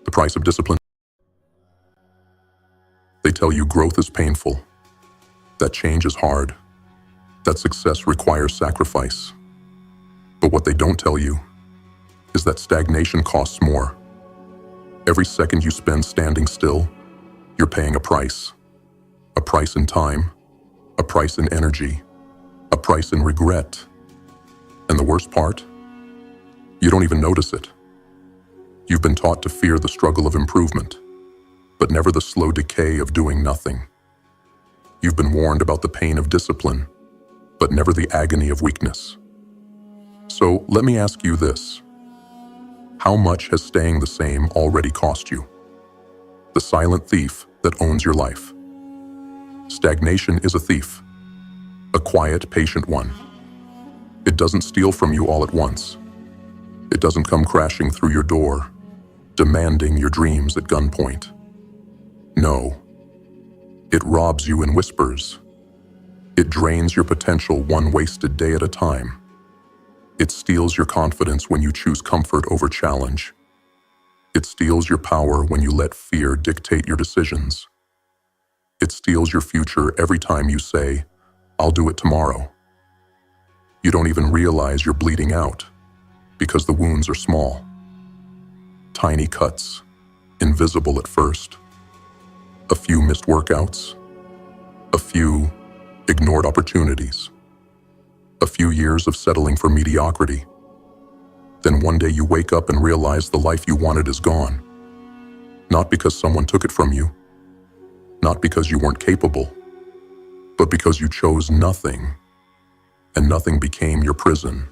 The price of discipline. They tell you growth is painful, that change is hard, that success requires sacrifice. But what they don't tell you is that stagnation costs more. Every second you spend standing still, you're paying a price. A price in time, a price in energy, a price in regret. And the worst part? You don't even notice it. You've been taught to fear the struggle of improvement, but never the slow decay of doing nothing. You've been warned about the pain of discipline, but never the agony of weakness. So let me ask you this. How much has staying the same already cost you? The silent thief that owns your life. Stagnation is a thief, a quiet, patient one. It doesn't steal from you all at once. It doesn't come crashing through your door, demanding your dreams at gunpoint. No, it robs you in whispers. It drains your potential one wasted day at a time. It steals your confidence when you choose comfort over challenge. It steals your power when you let fear dictate your decisions. It steals your future every time you say, "I'll do it tomorrow." You don't even realize you're bleeding out because the wounds are small. Tiny cuts, invisible at first. A few missed workouts. A few ignored opportunities. A few years of settling for mediocrity. Then one day you wake up and realize the life you wanted is gone. Not because someone took it from you. Not because you weren't capable. But because you chose nothing. And nothing became your prison.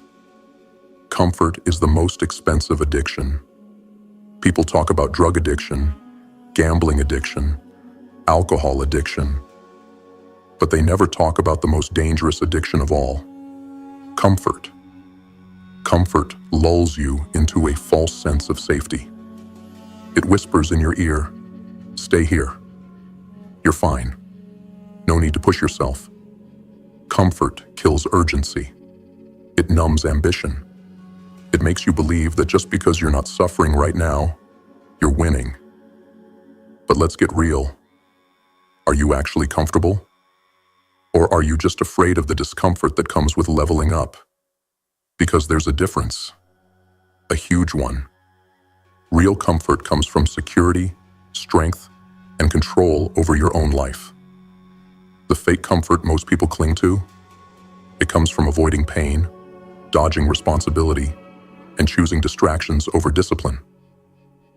Comfort is the most expensive addiction. People talk about drug addiction, gambling addiction, alcohol addiction. But they never talk about the most dangerous addiction of all. Comfort. Comfort lulls you into a false sense of safety. It whispers in your ear, "Stay here. You're fine. No need to push yourself." Comfort kills urgency. It numbs ambition. It makes you believe that just because you're not suffering right now, you're winning. But let's get real. Are you actually comfortable? Or are you just afraid of the discomfort that comes with leveling up? Because there's a difference. A huge one. Real comfort comes from security, strength, and control over your own life. The fake comfort most people cling to, it comes from avoiding pain, dodging responsibility, and choosing distractions over discipline.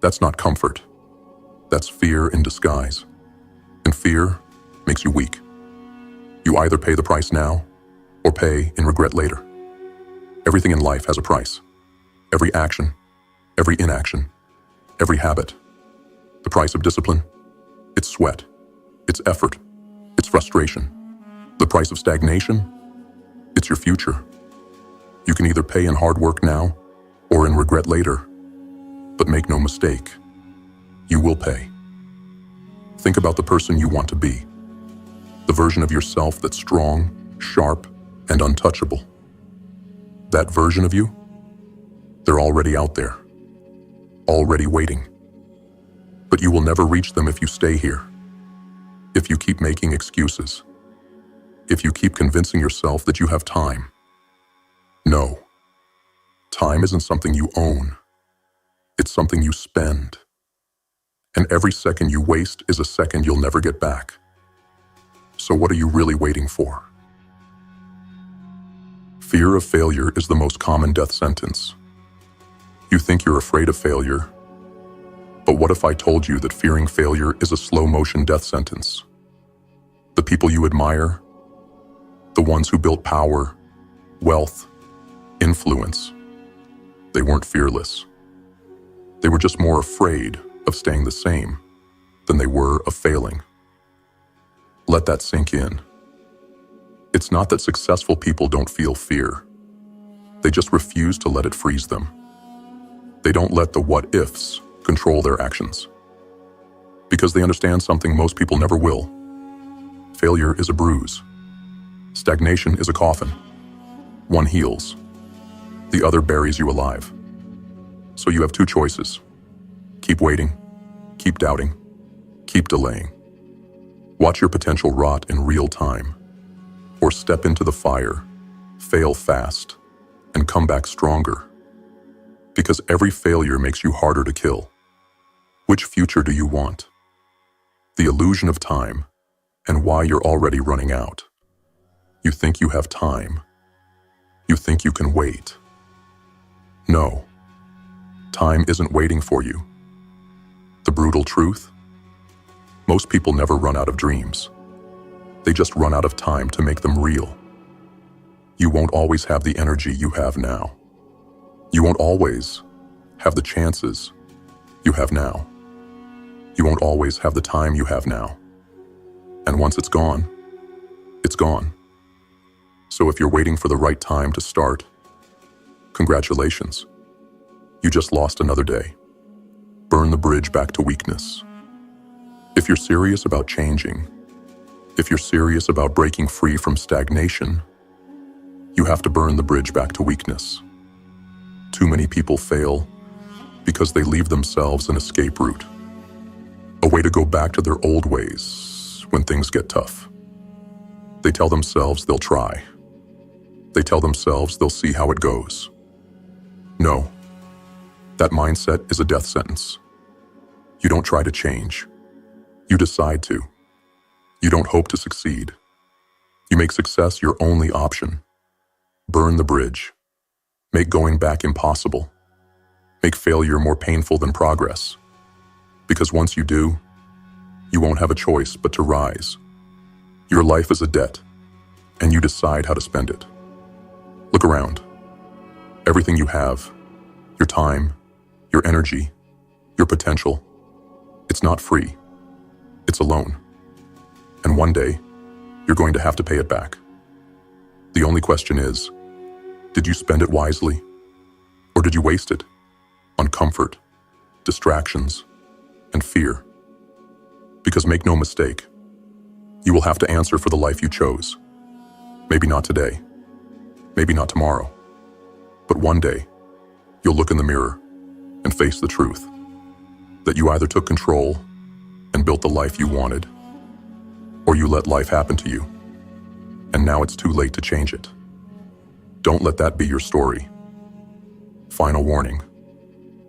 That's not comfort. That's fear in disguise. And fear makes you weak. You either pay the price now, or pay in regret later. Everything in life has a price. Every action, every inaction, every habit. The price of discipline, it's sweat, it's effort, it's frustration. The price of stagnation, it's your future. You can either pay in hard work now, or in regret later. But make no mistake, you will pay. Think about the person you want to be. The version of yourself that's strong, sharp, and untouchable. That version of you, they're already out there, already waiting. But you will never reach them if you stay here, if you keep making excuses, if you keep convincing yourself that you have time. No, time isn't something you own. It's something you spend. And every second you waste is a second you'll never get back. So what are you really waiting for? Fear of failure is the most common death sentence. You think you're afraid of failure, but what if I told you that fearing failure is a slow-motion death sentence? The people you admire, the ones who built power, wealth, influence, they weren't fearless. They were just more afraid of staying the same than they were of failing. Let that sink in. It's not that successful people don't feel fear. They just refuse to let it freeze them. They don't let the what-ifs control their actions. Because they understand something most people never will. Failure is a bruise. Stagnation is a coffin. One heals. The other buries you alive. So you have two choices. Keep waiting keep doubting, keep delaying. Watch your potential rot in real time, or step into the fire, fail fast, and come back stronger. Because every failure makes you harder to kill. Which future do you want? The illusion of time, and why you're already running out. You think you have time. You think you can wait. No. Time isn't waiting for you. The brutal truth? Most people never run out of dreams. They just run out of time to make them real. You won't always have the energy you have now. You won't always have the chances you have now. You won't always have the time you have now. And once it's gone, it's gone. So if you're waiting for the right time to start, congratulations. You just lost another day. Burn the bridge back to weakness. If you're serious about changing, if you're serious about breaking free from stagnation, you have to burn the bridge back to weakness. Too many people fail because they leave themselves an escape route, a way to go back to their old ways when things get tough. They tell themselves they'll try. They tell themselves they'll see how it goes. No, that mindset is a death sentence. You don't try to change. You decide to. You don't hope to succeed. You make success your only option. Burn the bridge. Make going back impossible. Make failure more painful than progress. Because once you do, you won't have a choice but to rise. Your life is a debt, and you decide how to spend it. Look around. Everything you have, your time, your energy, your potential, it's not free. It's a loan. And one day, you're going to have to pay it back. The only question is, did you spend it wisely? Or did you waste it on comfort, distractions, and fear? Because make no mistake, you will have to answer for the life you chose. Maybe not today, maybe not tomorrow, but one day, you'll look in the mirror and face the truth that you either took control and built the life you wanted, or you let life happen to you, and now it's too late to change it. Don't let that be your story. Final warning.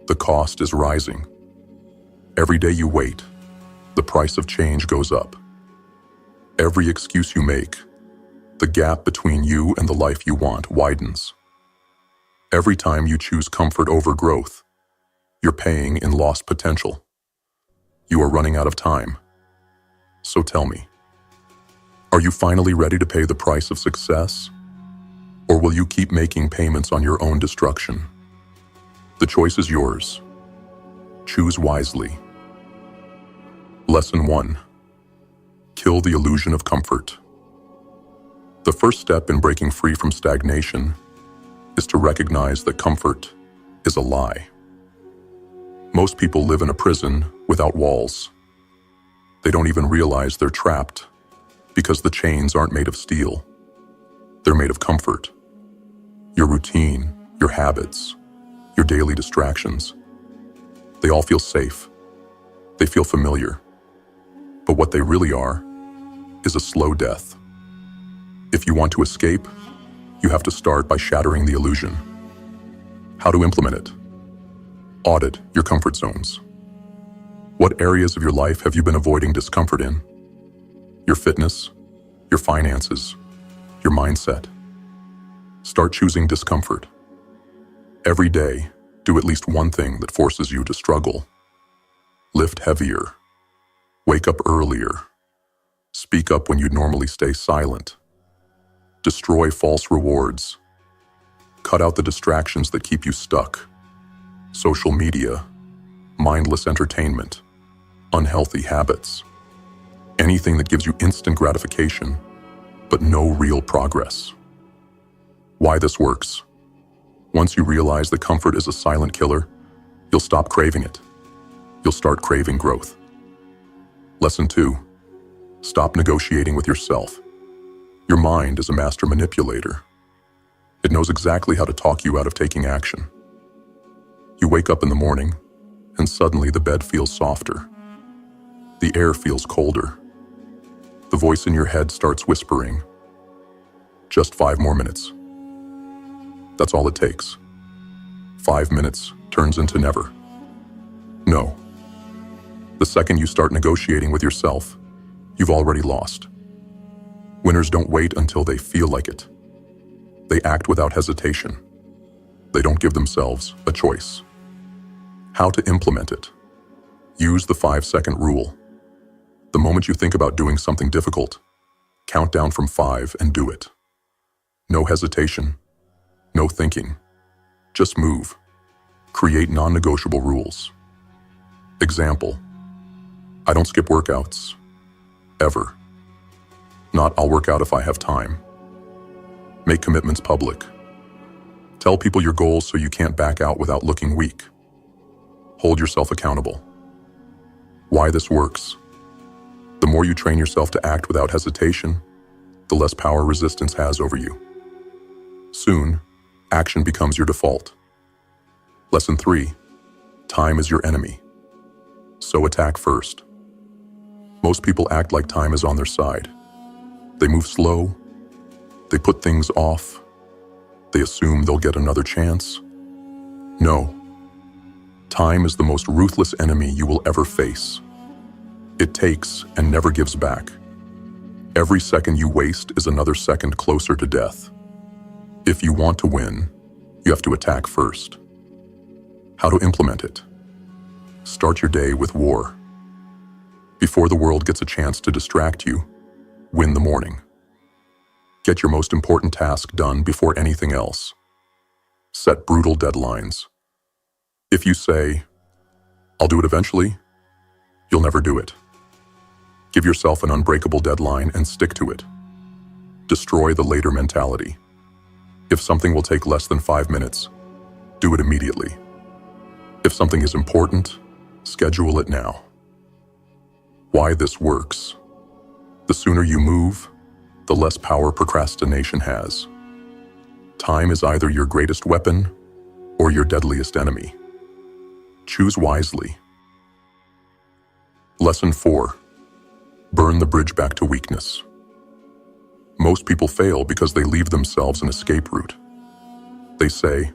The cost is rising. Every day you wait, the price of change goes up. Every excuse you make, the gap between you and the life you want widens. Every time you choose comfort over growth, you're paying in lost potential. You are running out of time. So tell me, are you finally ready to pay the price of success? Or will you keep making payments on your own destruction? The choice is yours. Choose wisely. Lesson 1. Kill the illusion of comfort. The first step in breaking free from stagnation is to recognize that comfort is a lie. Most people live in a prison without walls. They don't even realize they're trapped because the chains aren't made of steel. They're made of comfort. Your routine, your habits, your daily distractions. They all feel safe. They feel familiar. But what they really are is a slow death. If you want to escape, you have to start by shattering the illusion. How to implement it? Audit your comfort zones. What areas of your life have you been avoiding discomfort in? Your fitness, your finances, your mindset. Start choosing discomfort. Every day, do at least one thing that forces you to struggle. Lift heavier. Wake up earlier. Speak up when you'd normally stay silent. Destroy false rewards. Cut out the distractions that keep you stuck. Social media, mindless entertainment, unhealthy habits. Anything that gives you instant gratification, but no real progress. Why this works? Once you realize that comfort is a silent killer, you'll stop craving it. You'll start craving growth. Lesson 2. Stop negotiating with yourself. Your mind is a master manipulator. It knows exactly how to talk you out of taking action. You wake up in the morning, and suddenly the bed feels softer. The air feels colder. The voice in your head starts whispering, "Just 5 more minutes." That's all it takes. 5 minutes turns into never. No. The second you start negotiating with yourself, you've already lost. Winners don't wait until they feel like it. They act without hesitation. They don't give themselves a choice. How to implement it? Use the 5-second rule. The moment you think about doing something difficult, count down from 5 and do it. No hesitation, no thinking. Just move. Create non-negotiable rules. Example: I don't skip workouts. Ever. Not I'll work out if I have time. Make commitments public. Tell people your goals so you can't back out without looking weak. Hold yourself accountable. Why this works? The more you train yourself to act without hesitation, the less power resistance has over you. Soon, action becomes your default. Lesson 3. Time is your enemy. So attack first. Most people act like time is on their side. They move slow. They put things off. They assume they'll get another chance. No. Time is the most ruthless enemy you will ever face. It takes and never gives back. Every second you waste is another second closer to death. If you want to win, you have to attack first. How to implement it? Start your day with war. Before the world gets a chance to distract you, win the morning. Get your most important task done before anything else. Set brutal deadlines. If you say, "I'll do it eventually," you'll never do it. Give yourself an unbreakable deadline and stick to it. Destroy the later mentality. If something will take less than 5 minutes, do it immediately. If something is important, schedule it now. Why this works? The sooner you move, the less power procrastination has. Time is either your greatest weapon or your deadliest enemy. Choose wisely. Lesson 4. Burn the bridge back to weakness. Most people fail because they leave themselves an escape route. They say,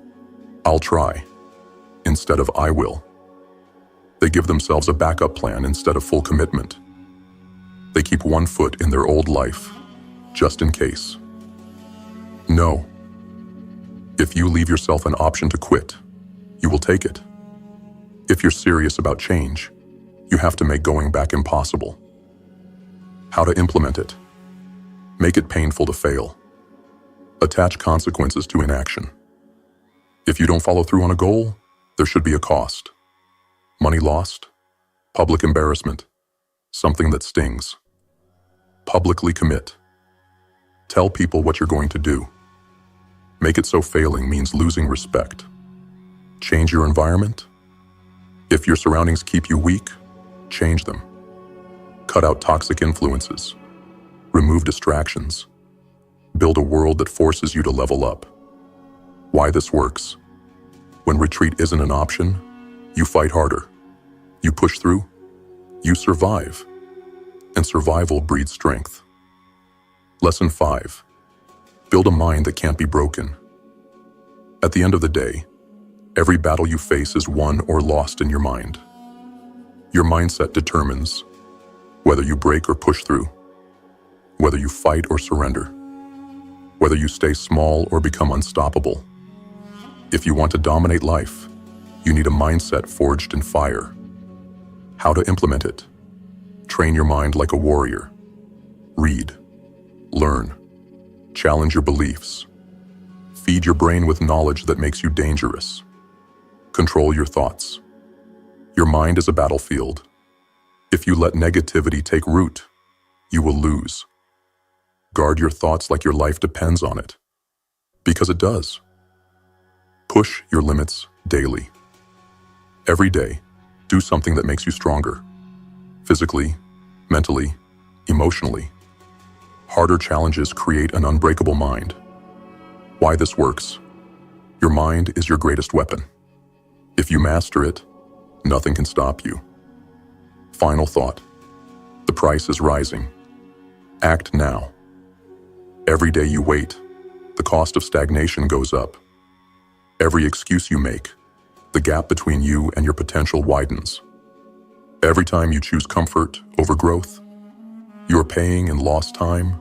"I'll try," instead of "I will." They give themselves a backup plan instead of full commitment. They keep one foot in their old life, just in case. No. If you leave yourself an option to quit, you will take it. If you're serious about change, you have to make going back impossible. How to implement it? Make it painful to fail. Attach consequences to inaction. If you don't follow through on a goal, there should be a cost. Money lost, public embarrassment, something that stings. Publicly commit. Tell people what you're going to do. Make it so failing means losing respect. Change your environment. If your surroundings keep you weak, change them. Cut out toxic influences. Remove distractions. Build a world that forces you to level up. Why this works? When retreat isn't an option, you fight harder. You push through. You survive. And survival breeds strength. Lesson 5. Build a mind that can't be broken. At the end of the day, every battle you face is won or lost in your mind. Your mindset determines whether you break or push through, whether you fight or surrender, whether you stay small or become unstoppable. If you want to dominate life, you need a mindset forged in fire. How to implement it? Train your mind like a warrior. Read, learn, challenge your beliefs. Feed your brain with knowledge that makes you dangerous. Control your thoughts. Your mind is a battlefield. If you let negativity take root, you will lose. Guard your thoughts like your life depends on it, because it does. Push your limits daily. Every day, do something that makes you stronger. Physically, mentally, emotionally. Harder challenges create an unbreakable mind. Why this works? Your mind is your greatest weapon. If you master it, nothing can stop you. Final thought. The price is rising. Act now. Every day you wait, the cost of stagnation goes up. Every excuse you make, the gap between you and your potential widens. Every time you choose comfort over growth, you're paying in lost time,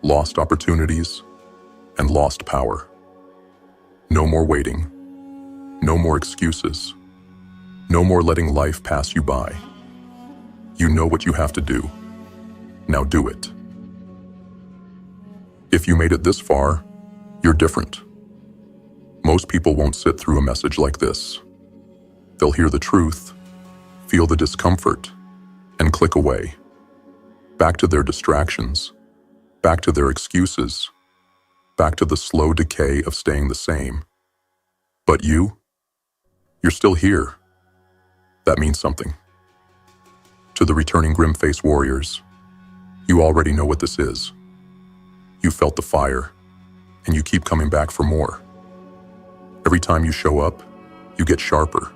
lost opportunities, and lost power. No more waiting. No more excuses. No more letting life pass you by. You know what you have to do. Now do it. If you made it this far, you're different. Most people won't sit through a message like this. They'll hear the truth, feel the discomfort, and click away. Back to their distractions, back to their excuses, back to the slow decay of staying the same. But you're still here. That means something. To the returning grim-faced warriors, you already know what this is. You felt the fire, and you keep coming back for more. Every time you show up, you get sharper,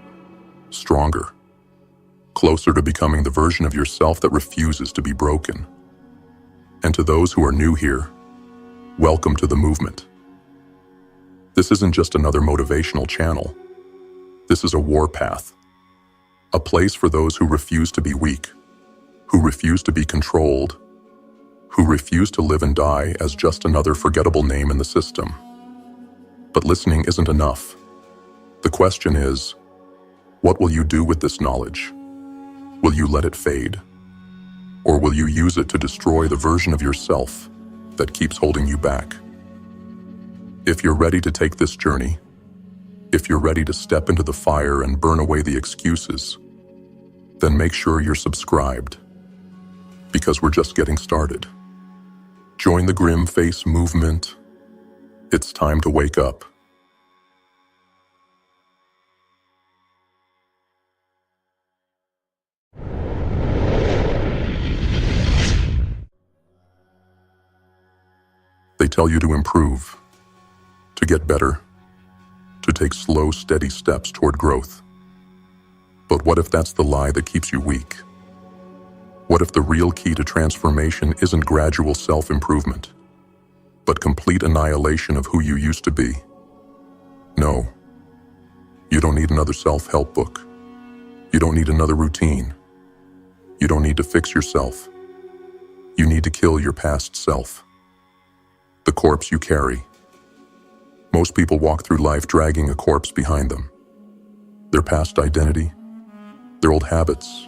stronger, closer to becoming the version of yourself that refuses to be broken. And to those who are new here, welcome to the movement. This isn't just another motivational channel. This is a warpath, a place for those who refuse to be weak, who refuse to be controlled, who refuse to live and die as just another forgettable name in the system. But listening isn't enough. The question is, what will you do with this knowledge? Will you let it fade? Or will you use it to destroy the version of yourself that keeps holding you back? If you're ready to take this journey, if you're ready to step into the fire and burn away the excuses, then make sure you're subscribed, because we're just getting started. Join the Grim Face movement. It's time to wake up. They tell you to improve, to get better, to take slow, steady steps toward growth. But what if that's the lie that keeps you weak? What if the real key to transformation isn't gradual self-improvement, but complete annihilation of who you used to be? No, you don't need another self-help book. You don't need another routine. You don't need to fix yourself. You need to kill your past self, the corpse you carry. Most people walk through life dragging a corpse behind them. Their past identity, their old habits,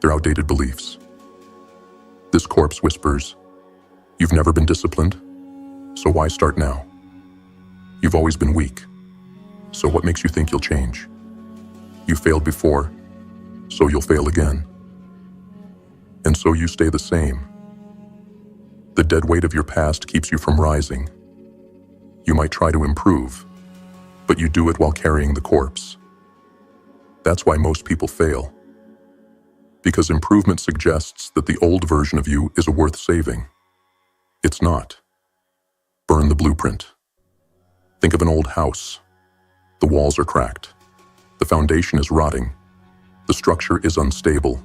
their outdated beliefs. This corpse whispers, "You've never been disciplined, so why start now? You've always been weak, so what makes you think you'll change? You failed before, so you'll fail again. And so you stay the same. The dead weight of your past keeps you from rising. You might try to improve, but you do it while carrying the corpse. That's why most people fail. Because improvement suggests that the old version of you is worth saving. It's not. Burn the blueprint. Think of an old house. The walls are cracked. The foundation is rotting. The structure is unstable.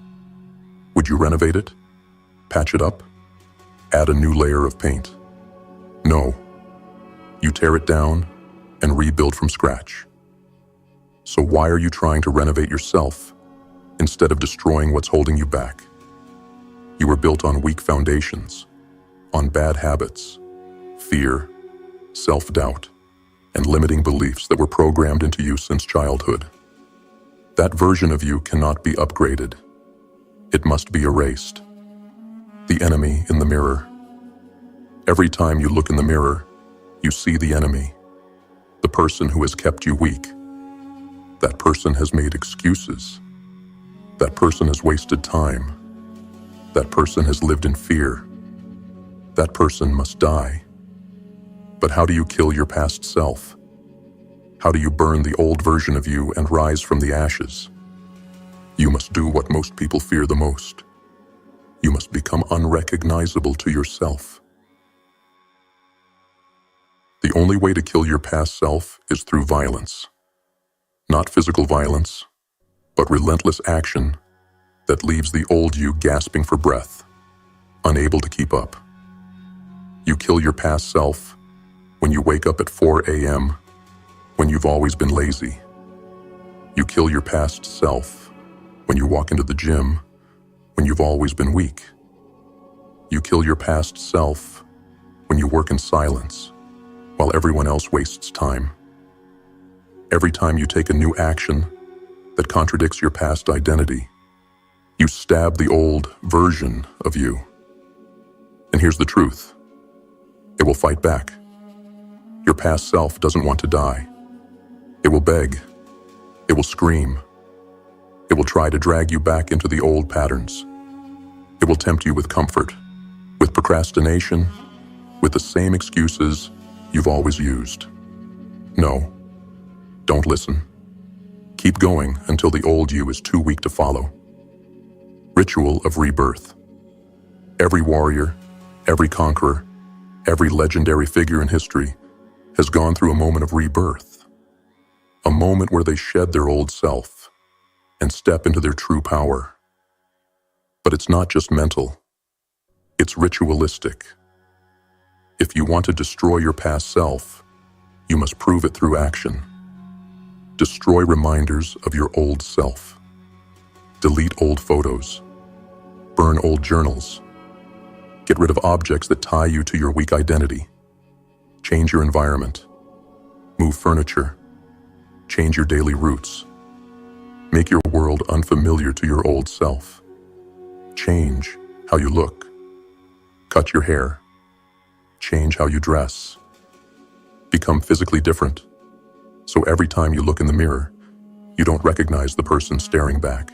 Would you renovate it? Patch it up? Add a new layer of paint? No. You tear it down and rebuild from scratch. So why are you trying to renovate yourself instead of destroying what's holding you back? You were built on weak foundations, on bad habits, fear, self-doubt, and limiting beliefs that were programmed into you since childhood. That version of you cannot be upgraded. It must be erased. The enemy in the mirror. Every time you look in the mirror, you see the enemy, the person who has kept you weak. That person has made excuses. That person has wasted time. That person has lived in fear. That person must die. But how do you kill your past self? How do you burn the old version of you and rise from the ashes? You must do what most people fear the most. You must become unrecognizable to yourself. The only way to kill your past self is through violence. Not physical violence, but relentless action, that leaves the old you gasping for breath, unable to keep up. You kill your past self when you wake up at 4 a.m. when you've always been lazy. You kill your past self when you walk into the gym when you've always been weak. You kill your past self when you work in silence while everyone else wastes time. Every time you take a new action that contradicts your past identity, you stab the old version of you. And here's the truth. It will fight back. Your past self doesn't want to die. It will beg. It will scream. It will try to drag you back into the old patterns. It will tempt you with comfort, with procrastination, with the same excuses you've always used. No, don't listen. Keep going until the old you is too weak to follow. Ritual of rebirth. Every warrior, every conqueror, every legendary figure in history has gone through a moment of rebirth. A moment where they shed their old self and step into their true power. But it's not just mental. It's ritualistic. If you want to destroy your past self, you must prove it through action. Destroy reminders of your old self. Delete old photos. Burn old journals. Get rid of objects that tie you to your weak identity. Change your environment. Move furniture. Change your daily routes. Make your world unfamiliar to your old self. Change how you look. Cut your hair. Change how you dress. Become physically different, so every time you look in the mirror, you don't recognize the person staring back.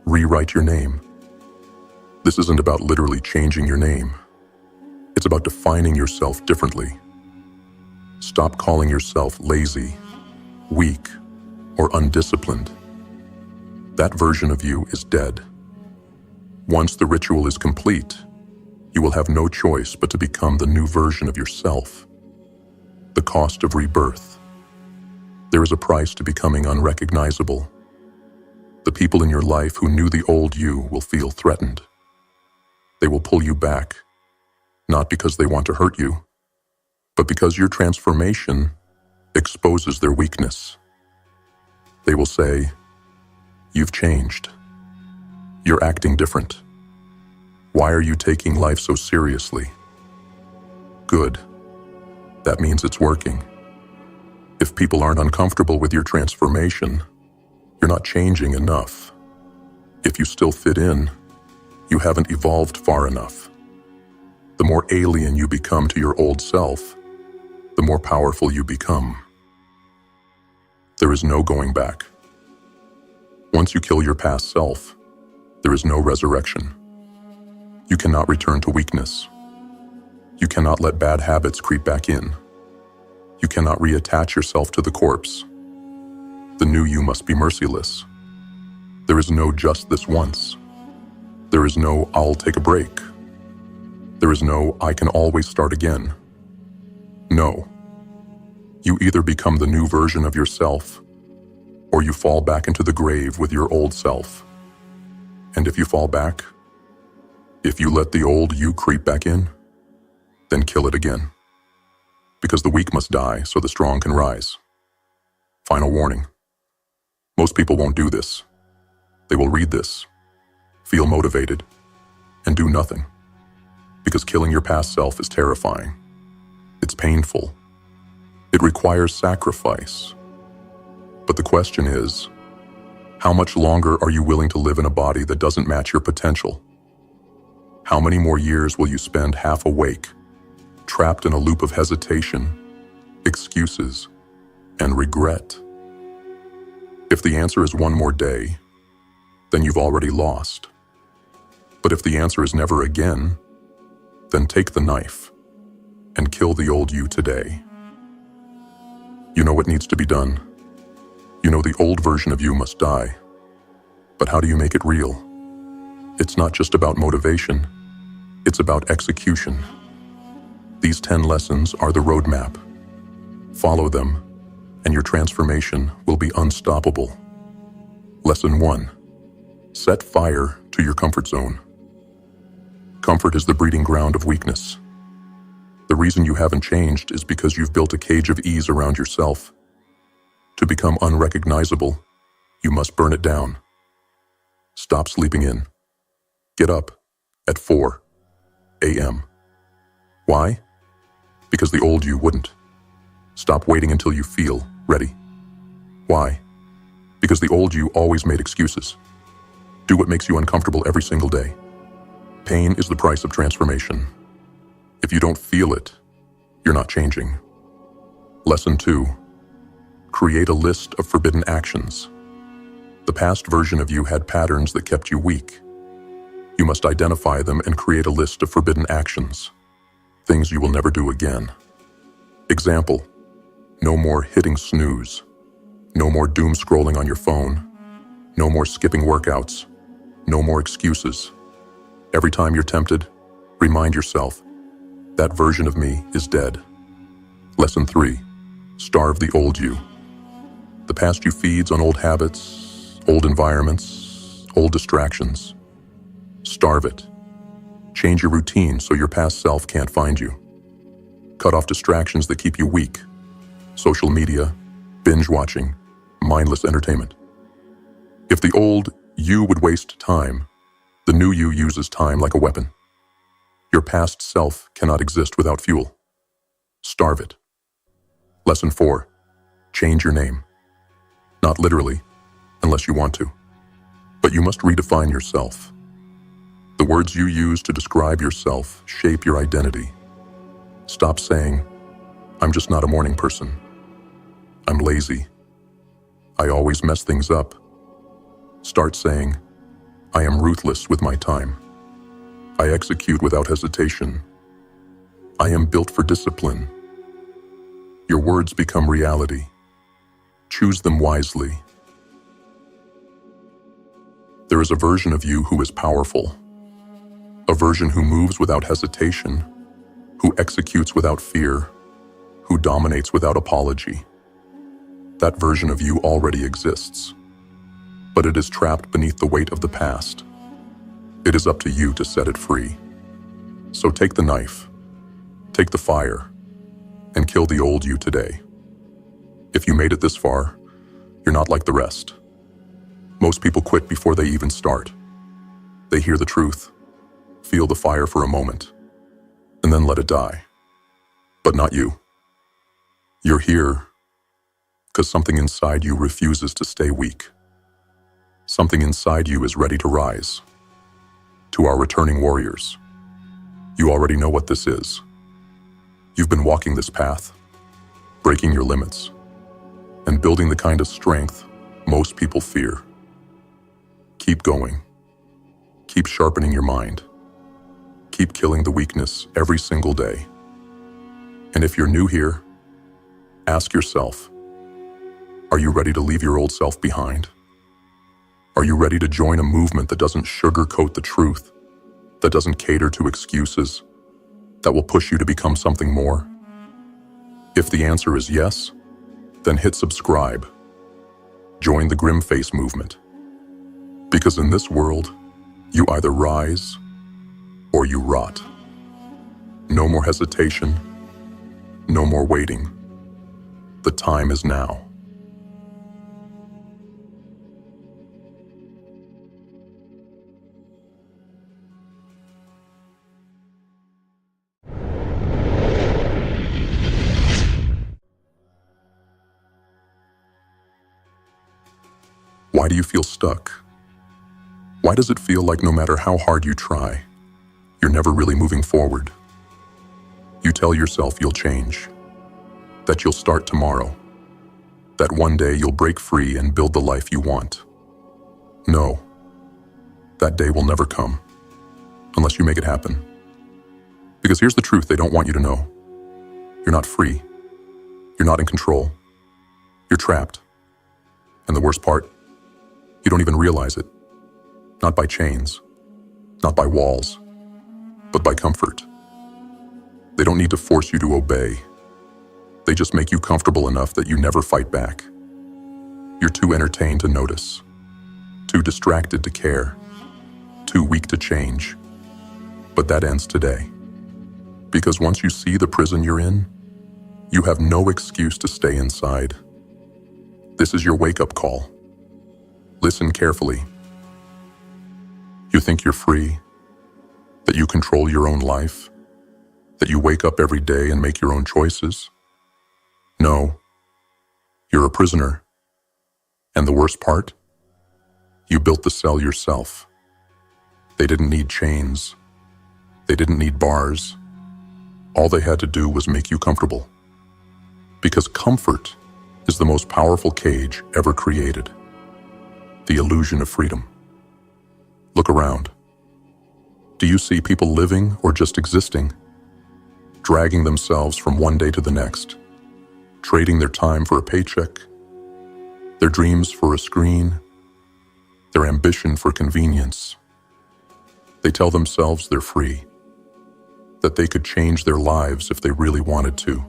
Rewrite your name. This isn't about literally changing your name. It's about defining yourself differently. Stop calling yourself lazy, weak, or undisciplined. That version of you is dead. Once the ritual is complete, you will have no choice but to become the new version of yourself. The cost of rebirth. There is a price to becoming unrecognizable. The people in your life who knew the old you will feel threatened. They will pull you back, not because they want to hurt you, but because your transformation exposes their weakness. They will say, "You've changed. You're acting different. Why are you taking life so seriously?" Good. That means it's working. If people aren't uncomfortable with your transformation, you're not changing enough. If you still fit in, you haven't evolved far enough. The more alien you become to your old self, the more powerful you become. There is no going back. Once you kill your past self, there is no resurrection. You cannot return to weakness. You cannot let bad habits creep back in. You cannot reattach yourself to the corpse. The new you must be merciless. There is no just this once. There is no I'll take a break. There is no I can always start again. No. You either become the new version of yourself, or you fall back into the grave with your old self. And if you fall back, if you let the old you creep back in, then kill it again. Because the weak must die so the strong can rise. Final warning. Most people won't do this. They will read this, feel motivated, and do nothing. Because killing your past self is terrifying. It's painful. It requires sacrifice. But the question is, how much longer are you willing to live in a body that doesn't match your potential? How many more years will you spend half awake, trapped in a loop of hesitation, excuses, and regret? If the answer is one more day, then you've already lost. But if the answer is never again, then take the knife and kill the old you today. You know what needs to be done. You know the old version of you must die. But how do you make it real? It's not just about motivation. It's about execution. These 10 lessons are the roadmap. Follow them, and your transformation will be unstoppable. Lesson 1. Set fire to your comfort zone. Comfort is the breeding ground of weakness. The reason you haven't changed is because you've built a cage of ease around yourself. To become unrecognizable, you must burn it down. Stop sleeping in. Get up at 4 a.m. Why? Because the old you wouldn't. Stop waiting until you feel ready. Why? Because the old you always made excuses. Do what makes you uncomfortable every single day. Pain is the price of transformation. If you don't feel it, you're not changing. Lesson 2. Create a list of forbidden actions. The past version of you had patterns that kept you weak. You must identify them and create a list of forbidden actions. Things you will never do again. Example: no more hitting snooze. No more doom scrolling on your phone. No more skipping workouts. No more excuses. Every time you're tempted, remind yourself, that version of me is dead. Lesson 3. Starve the old you. The past you feeds on old habits, old environments, old distractions. Starve it. Change your routine so your past self can't find you. Cut off distractions that keep you weak. Social media, binge watching, mindless entertainment. If the old you would waste time, the new you uses time like a weapon. Your past self cannot exist without fuel. Starve it. Lesson 4. Change your name. Not literally, unless you want to. But you must redefine yourself. The words you use to describe yourself shape your identity. Stop saying, I'm just not a morning person. I'm lazy. I always mess things up. Start saying, I am ruthless with my time. I execute without hesitation. I am built for discipline. Your words become reality. Choose them wisely. There is a version of you who is powerful. A version who moves without hesitation, who executes without fear, who dominates without apology. That version of you already exists, but it is trapped beneath the weight of the past. It is up to you to set it free. So take the knife, take the fire, and kill the old you today. If you made it this far, you're not like the rest. Most people quit before they even start. They hear the truth, feel the fire for a moment, and then let it die. But not you. You're here because something inside you refuses to stay weak. Something inside you is ready to rise. To our returning warriors, you already know what this is. You've been walking this path, breaking your limits, and building the kind of strength most people fear. Keep going. Keep sharpening your mind. Keep killing the weakness every single day. And if you're new here, ask yourself, are you ready to leave your old self behind? Are you ready to join a movement that doesn't sugarcoat the truth, that doesn't cater to excuses, that will push you to become something more? If the answer is yes, then hit subscribe. Join the Grim Face movement. Because in this world, you either rise or you rot. No more hesitation, no more waiting. The time is now. Why do you feel stuck? Why does it feel like no matter how hard you try, you're never really moving forward? You tell yourself you'll change, that you'll start tomorrow, that one day you'll break free and build the life you want. No, that day will never come, unless you make it happen. Because here's the truth they don't want you to know. You're not free. You're not in control. You're trapped. And the worst part, you don't even realize it. Not by chains, not by walls, but by comfort. They don't need to force you to obey. They just make you comfortable enough that you never fight back. You're too entertained to notice, too distracted to care, too weak to change. But that ends today. Because once you see the prison you're in, you have no excuse to stay inside. This is your wake-up call. Listen carefully. You think you're free, that you control your own life, that you wake up every day and make your own choices? No, you're a prisoner. And the worst part? You built the cell yourself. They didn't need chains. They didn't need bars. All they had to do was make you comfortable. Because comfort is the most powerful cage ever created. The illusion of freedom. Look around. Do you see people living or just existing? Dragging themselves from one day to the next, trading their time for a paycheck, their dreams for a screen, their ambition for convenience. They tell themselves they're free, that they could change their lives if they really wanted to,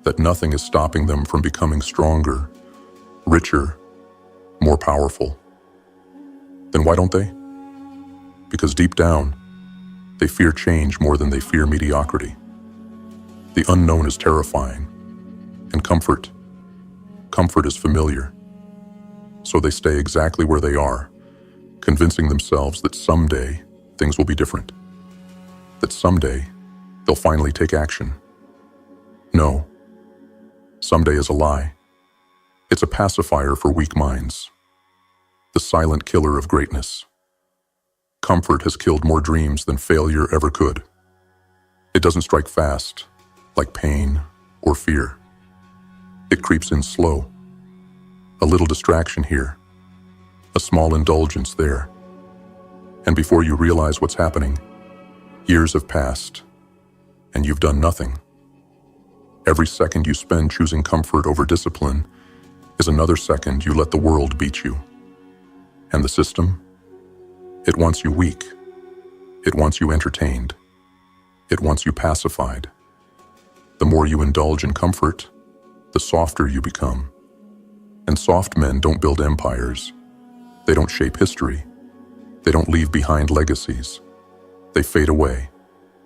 that nothing is stopping them from becoming stronger, richer, more powerful. Then why don't they? Because deep down, they fear change more than they fear mediocrity. The unknown is terrifying, and comfort is familiar. So they stay exactly where they are, convincing themselves that someday things will be different, that someday they'll finally take action. No, someday is a lie. It's a pacifier for weak minds, the silent killer of greatness. Comfort has killed more dreams than failure ever could. It doesn't strike fast, like pain or fear. It creeps in slow. A little distraction here, a small indulgence there. And before you realize what's happening, years have passed, and you've done nothing. Every second you spend choosing comfort over discipline is another second you let the world beat you. And the system? It wants you weak. It wants you entertained. It wants you pacified. The more you indulge in comfort, the softer you become. And soft men don't build empires. They don't shape history. They don't leave behind legacies. They fade away,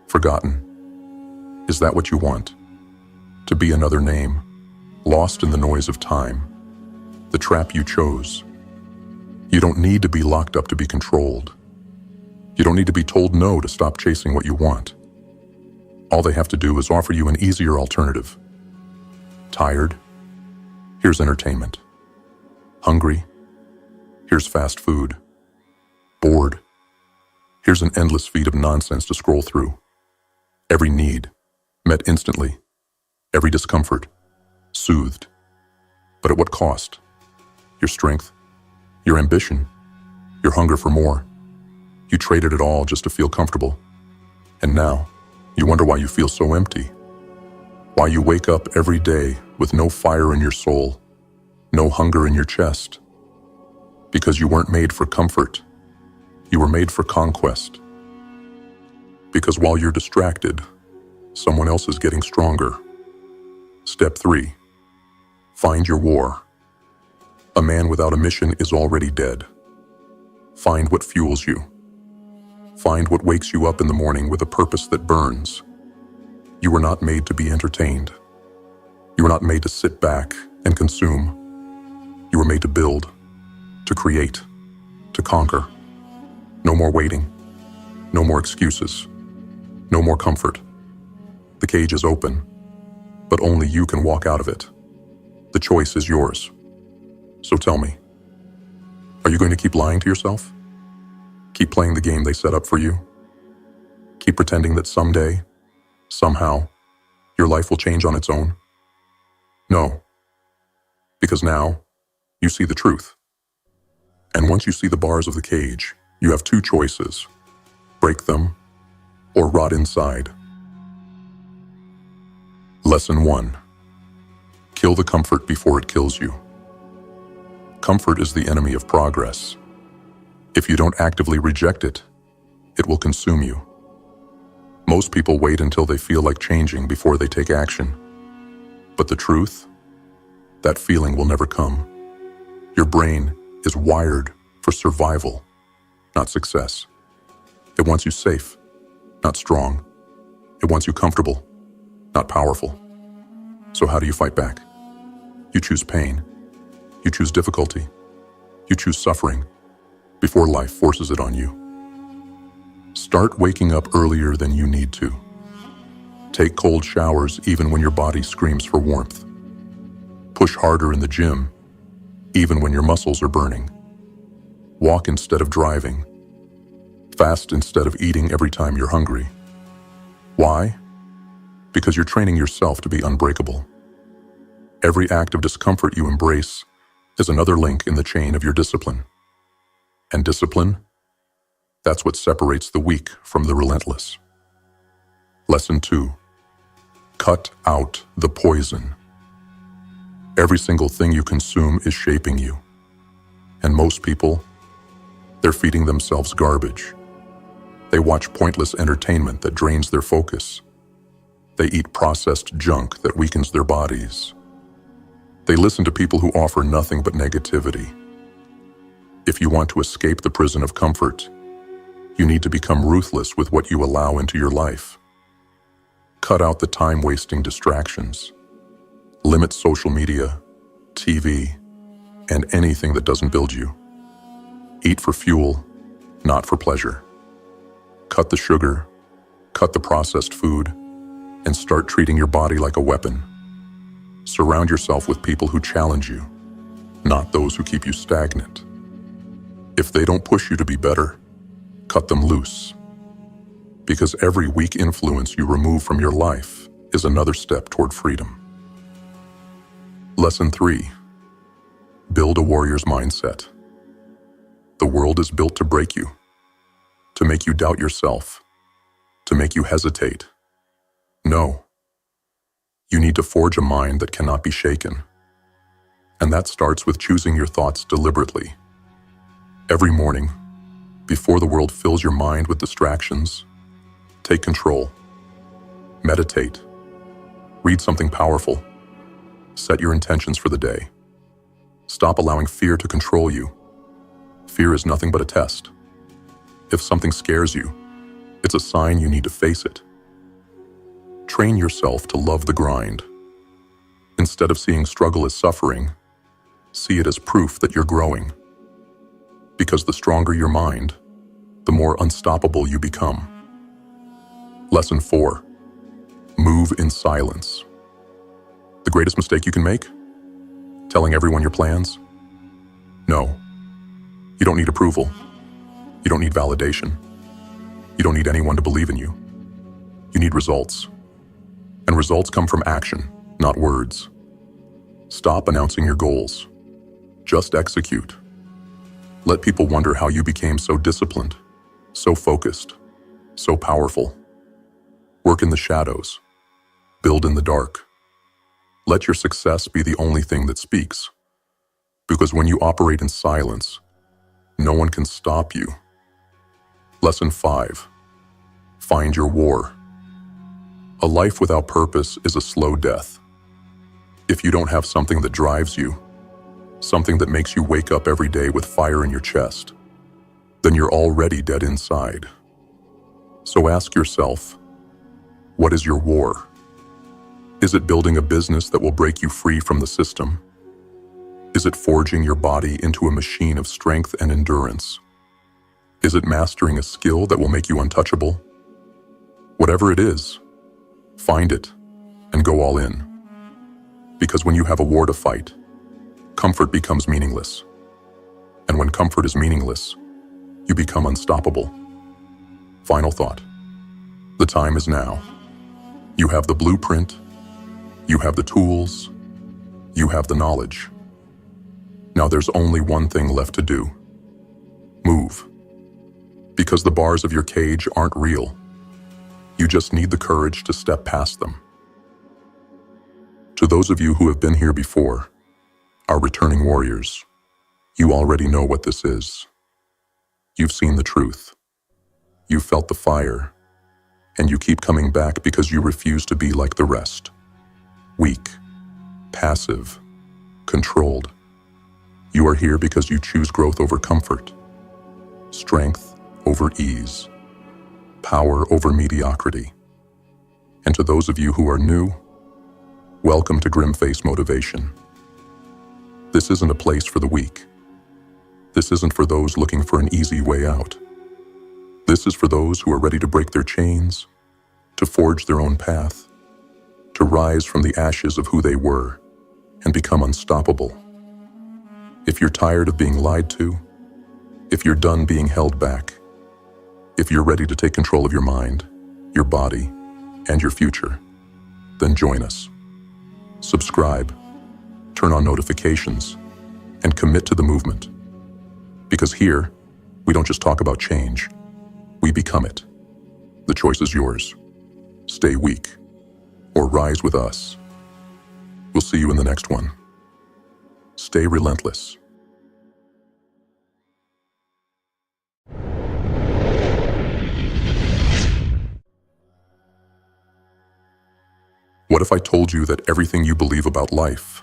forgotten. Is that what you want? To be another name, lost in the noise of time, the trap you chose. You don't need to be locked up to be controlled. You don't need to be told no to stop chasing what you want. All they have to do is offer you an easier alternative. Tired? Here's entertainment. Hungry? Here's fast food. Bored? Here's an endless feed of nonsense to scroll through. Every need, met instantly. Every discomfort, soothed. But at what cost? Your strength, your ambition, your hunger for more. You traded it all just to feel comfortable. And now, you wonder why you feel so empty. Why you wake up every day with no fire in your soul, no hunger in your chest. Because you weren't made for comfort. You were made for conquest. Because while you're distracted, someone else is getting stronger. Step 3. Find your war. A man without a mission is already dead. Find what fuels you. Find what wakes you up in the morning with a purpose that burns. You were not made to be entertained. You were not made to sit back and consume. You were made to build, to create, to conquer. No more waiting. No more excuses. No more comfort. The cage is open, but only you can walk out of it. The choice is yours. So tell me, are you going to keep lying to yourself? Keep playing the game they set up for you? Keep pretending that someday, somehow, your life will change on its own? No, because now you see the truth. And once you see the bars of the cage, you have 2 choices: break them or rot inside. Lesson 1. Kill the comfort before it kills you. Comfort is the enemy of progress. If you don't actively reject it, it will consume you. Most people wait until they feel like changing before they take action. But the truth? That feeling will never come. Your brain is wired for survival, not success. It wants you safe, not strong. It wants you comfortable, not powerful. So how do you fight back? You choose pain. You choose difficulty. You choose suffering before life forces it on you. Start waking up earlier than you need to. Take cold showers even when your body screams for warmth. Push harder in the gym, even when your muscles are burning. Walk instead of driving. Fast instead of eating every time you're hungry. Why? Because you're training yourself to be unbreakable. Every act of discomfort you embrace is another link in the chain of your discipline. And discipline? That's what separates the weak from the relentless. Lesson 2. Cut out the poison. Every single thing you consume is shaping you. And most people, they're feeding themselves garbage. They watch pointless entertainment that drains their focus. They eat processed junk that weakens their bodies. They listen to people who offer nothing but negativity. If you want to escape the prison of comfort, you need to become ruthless with what you allow into your life. Cut out the time-wasting distractions. Limit social media, TV, and anything that doesn't build you. Eat for fuel, not for pleasure. Cut the sugar, cut the processed food, and start treating your body like a weapon. Surround yourself with people who challenge you, not those who keep you stagnant. If they don't push you to be better, cut them loose. Because every weak influence you remove from your life is another step toward freedom. Lesson 3. Build a warrior's mindset. The world is built to break you, to make you doubt yourself, to make you hesitate. No. You need to forge a mind that cannot be shaken. And that starts with choosing your thoughts deliberately. Every morning, before the world fills your mind with distractions, take control. Meditate. Read something powerful. Set your intentions for the day. Stop allowing fear to control you. Fear is nothing but a test. If something scares you, it's a sign you need to face it. Train yourself to love the grind. Instead of seeing struggle as suffering, see it as proof that you're growing. Because the stronger your mind, the more unstoppable you become. Lesson 4. Move in silence. The greatest mistake you can make? Telling everyone your plans? No. You don't need approval. You don't need validation. You don't need anyone to believe in you. You need results. And results come from action, not words. Stop announcing your goals. Just execute. Let people wonder how you became so disciplined, so focused, so powerful. Work in the shadows. Build in the dark. Let your success be the only thing that speaks. Because when you operate in silence, no one can stop you. Lesson 5. Find your war. A life without purpose is a slow death. If you don't have something that drives you, something that makes you wake up every day with fire in your chest, then you're already dead inside. So ask yourself, what is your war? Is it building a business that will break you free from the system? Is it forging your body into a machine of strength and endurance? Is it mastering a skill that will make you untouchable? Whatever it is, find it and go all in. Because when you have a war to fight, comfort becomes meaningless. And when comfort is meaningless, you become unstoppable. Final thought. The time is now. You have the blueprint. You have the tools. You have the knowledge. Now there's only one thing left to do. Move. Because the bars of your cage aren't real. You just need the courage to step past them. To those of you who have been here before, our returning warriors, you already know what this is. You've seen the truth. You've felt the fire. And you keep coming back because you refuse to be like the rest. Weak, passive, controlled. You are here because you choose growth over comfort, strength over ease, power over mediocrity. And to those of you who are new, welcome to Grim-Face Motivation. This isn't a place for the weak. This isn't for those looking for an easy way out. This is for those who are ready to break their chains, to forge their own path, to rise from the ashes of who they were and become unstoppable. If you're tired of being lied to, if you're done being held back, if you're ready to take control of your mind, your body, and your future, then join us. Subscribe, turn on notifications, and commit to the movement. Because here, we don't just talk about change, we become it. The choice is yours. Stay weak, or rise with us. We'll see you in the next one. Stay relentless. What if I told you that everything you believe about life,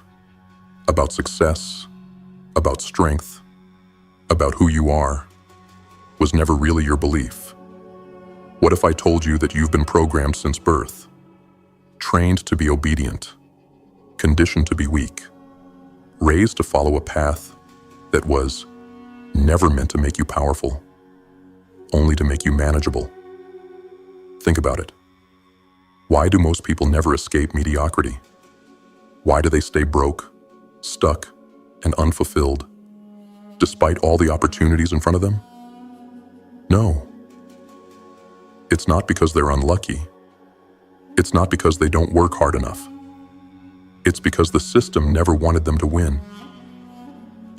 about success, about strength, about who you are, was never really your belief? What if I told you that you've been programmed since birth, trained to be obedient, conditioned to be weak, raised to follow a path that was never meant to make you powerful, only to make you manageable? Think about it. Why do most people never escape mediocrity? Why do they stay broke, stuck, and unfulfilled, despite all the opportunities in front of them? No. It's not because they're unlucky. It's not because they don't work hard enough. It's because the system never wanted them to win.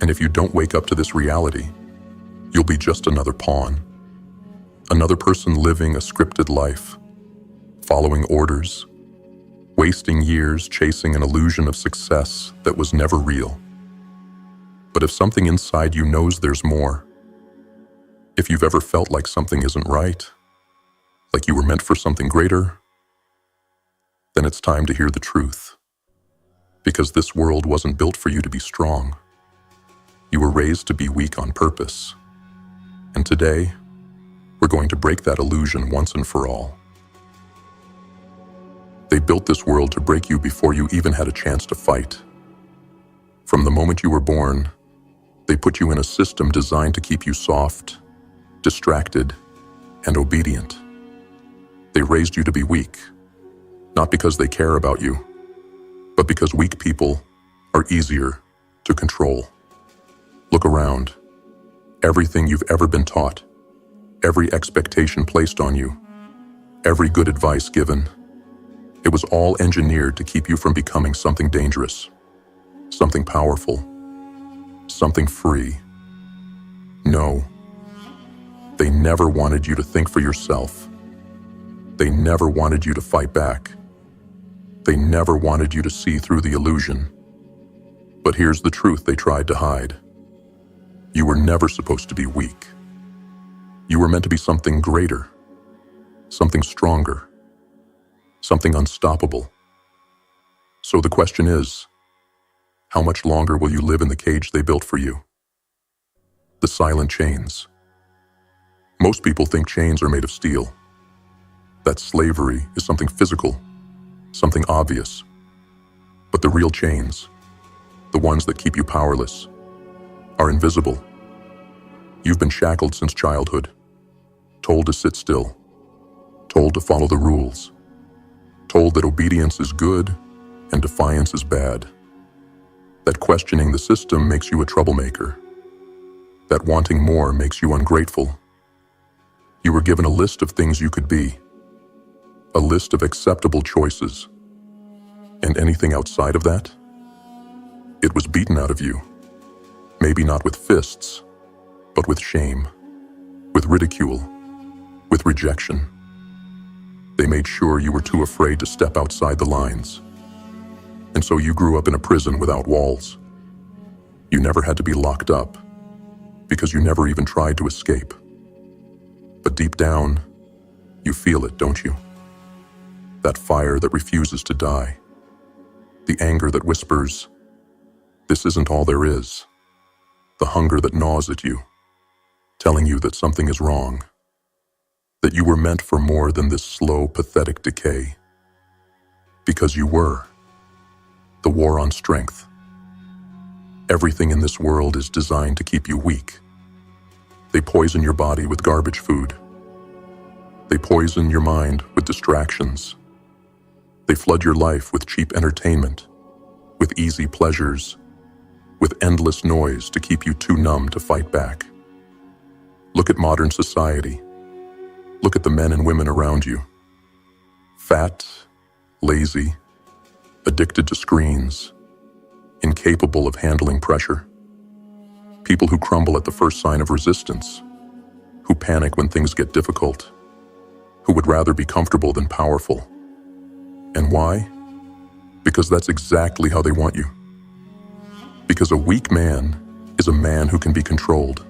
And if you don't wake up to this reality, you'll be just another pawn, another person living a scripted life, following orders, wasting years chasing an illusion of success that was never real. But if something inside you knows there's more, if you've ever felt like something isn't right, like you were meant for something greater, then it's time to hear the truth. Because this world wasn't built for you to be strong. You were raised to be weak on purpose. And today, we're going to break that illusion once and for all. They built this world to break you before you even had a chance to fight. From the moment you were born, they put you in a system designed to keep you soft, distracted, and obedient. They raised you to be weak, not because they care about you, but because weak people are easier to control. Look around. Everything you've ever been taught, every expectation placed on you, every good advice given, it was all engineered to keep you from becoming something dangerous, something powerful, something free. No, they never wanted you to think for yourself. They never wanted you to fight back. They never wanted you to see through the illusion. But here's the truth they tried to hide. You were never supposed to be weak. You were meant to be something greater, something stronger, something unstoppable. So the question is, how much longer will you live in the cage they built for you? The silent chains. Most people think chains are made of steel, that slavery is something physical, something obvious. But the real chains, the ones that keep you powerless, are invisible. You've been shackled since childhood, told to sit still, told to follow the rules, told that obedience is good and defiance is bad, that questioning the system makes you a troublemaker, that wanting more makes you ungrateful. You were given a list of things you could be, a list of acceptable choices, and anything outside of that, it was beaten out of you. Maybe not with fists, but with shame, with ridicule, with rejection. They made sure you were too afraid to step outside the lines. And so you grew up in a prison without walls. You never had to be locked up, because you never even tried to escape. But deep down, you feel it, don't you? That fire that refuses to die. The anger that whispers, "This isn't all there is." The hunger that gnaws at you, telling you that something is wrong, that you were meant for more than this slow, pathetic decay. Because you were. The war on strength. Everything in this world is designed to keep you weak. They poison your body with garbage food. They poison your mind with distractions. They flood your life with cheap entertainment, with easy pleasures, with endless noise to keep you too numb to fight back. Look at modern society. Look at the men and women around you. Fat, lazy, addicted to screens, incapable of handling pressure. People who crumble at the first sign of resistance, who panic when things get difficult, who would rather be comfortable than powerful. And why? Because that's exactly how they want you. Because a weak man is a man who can be controlled.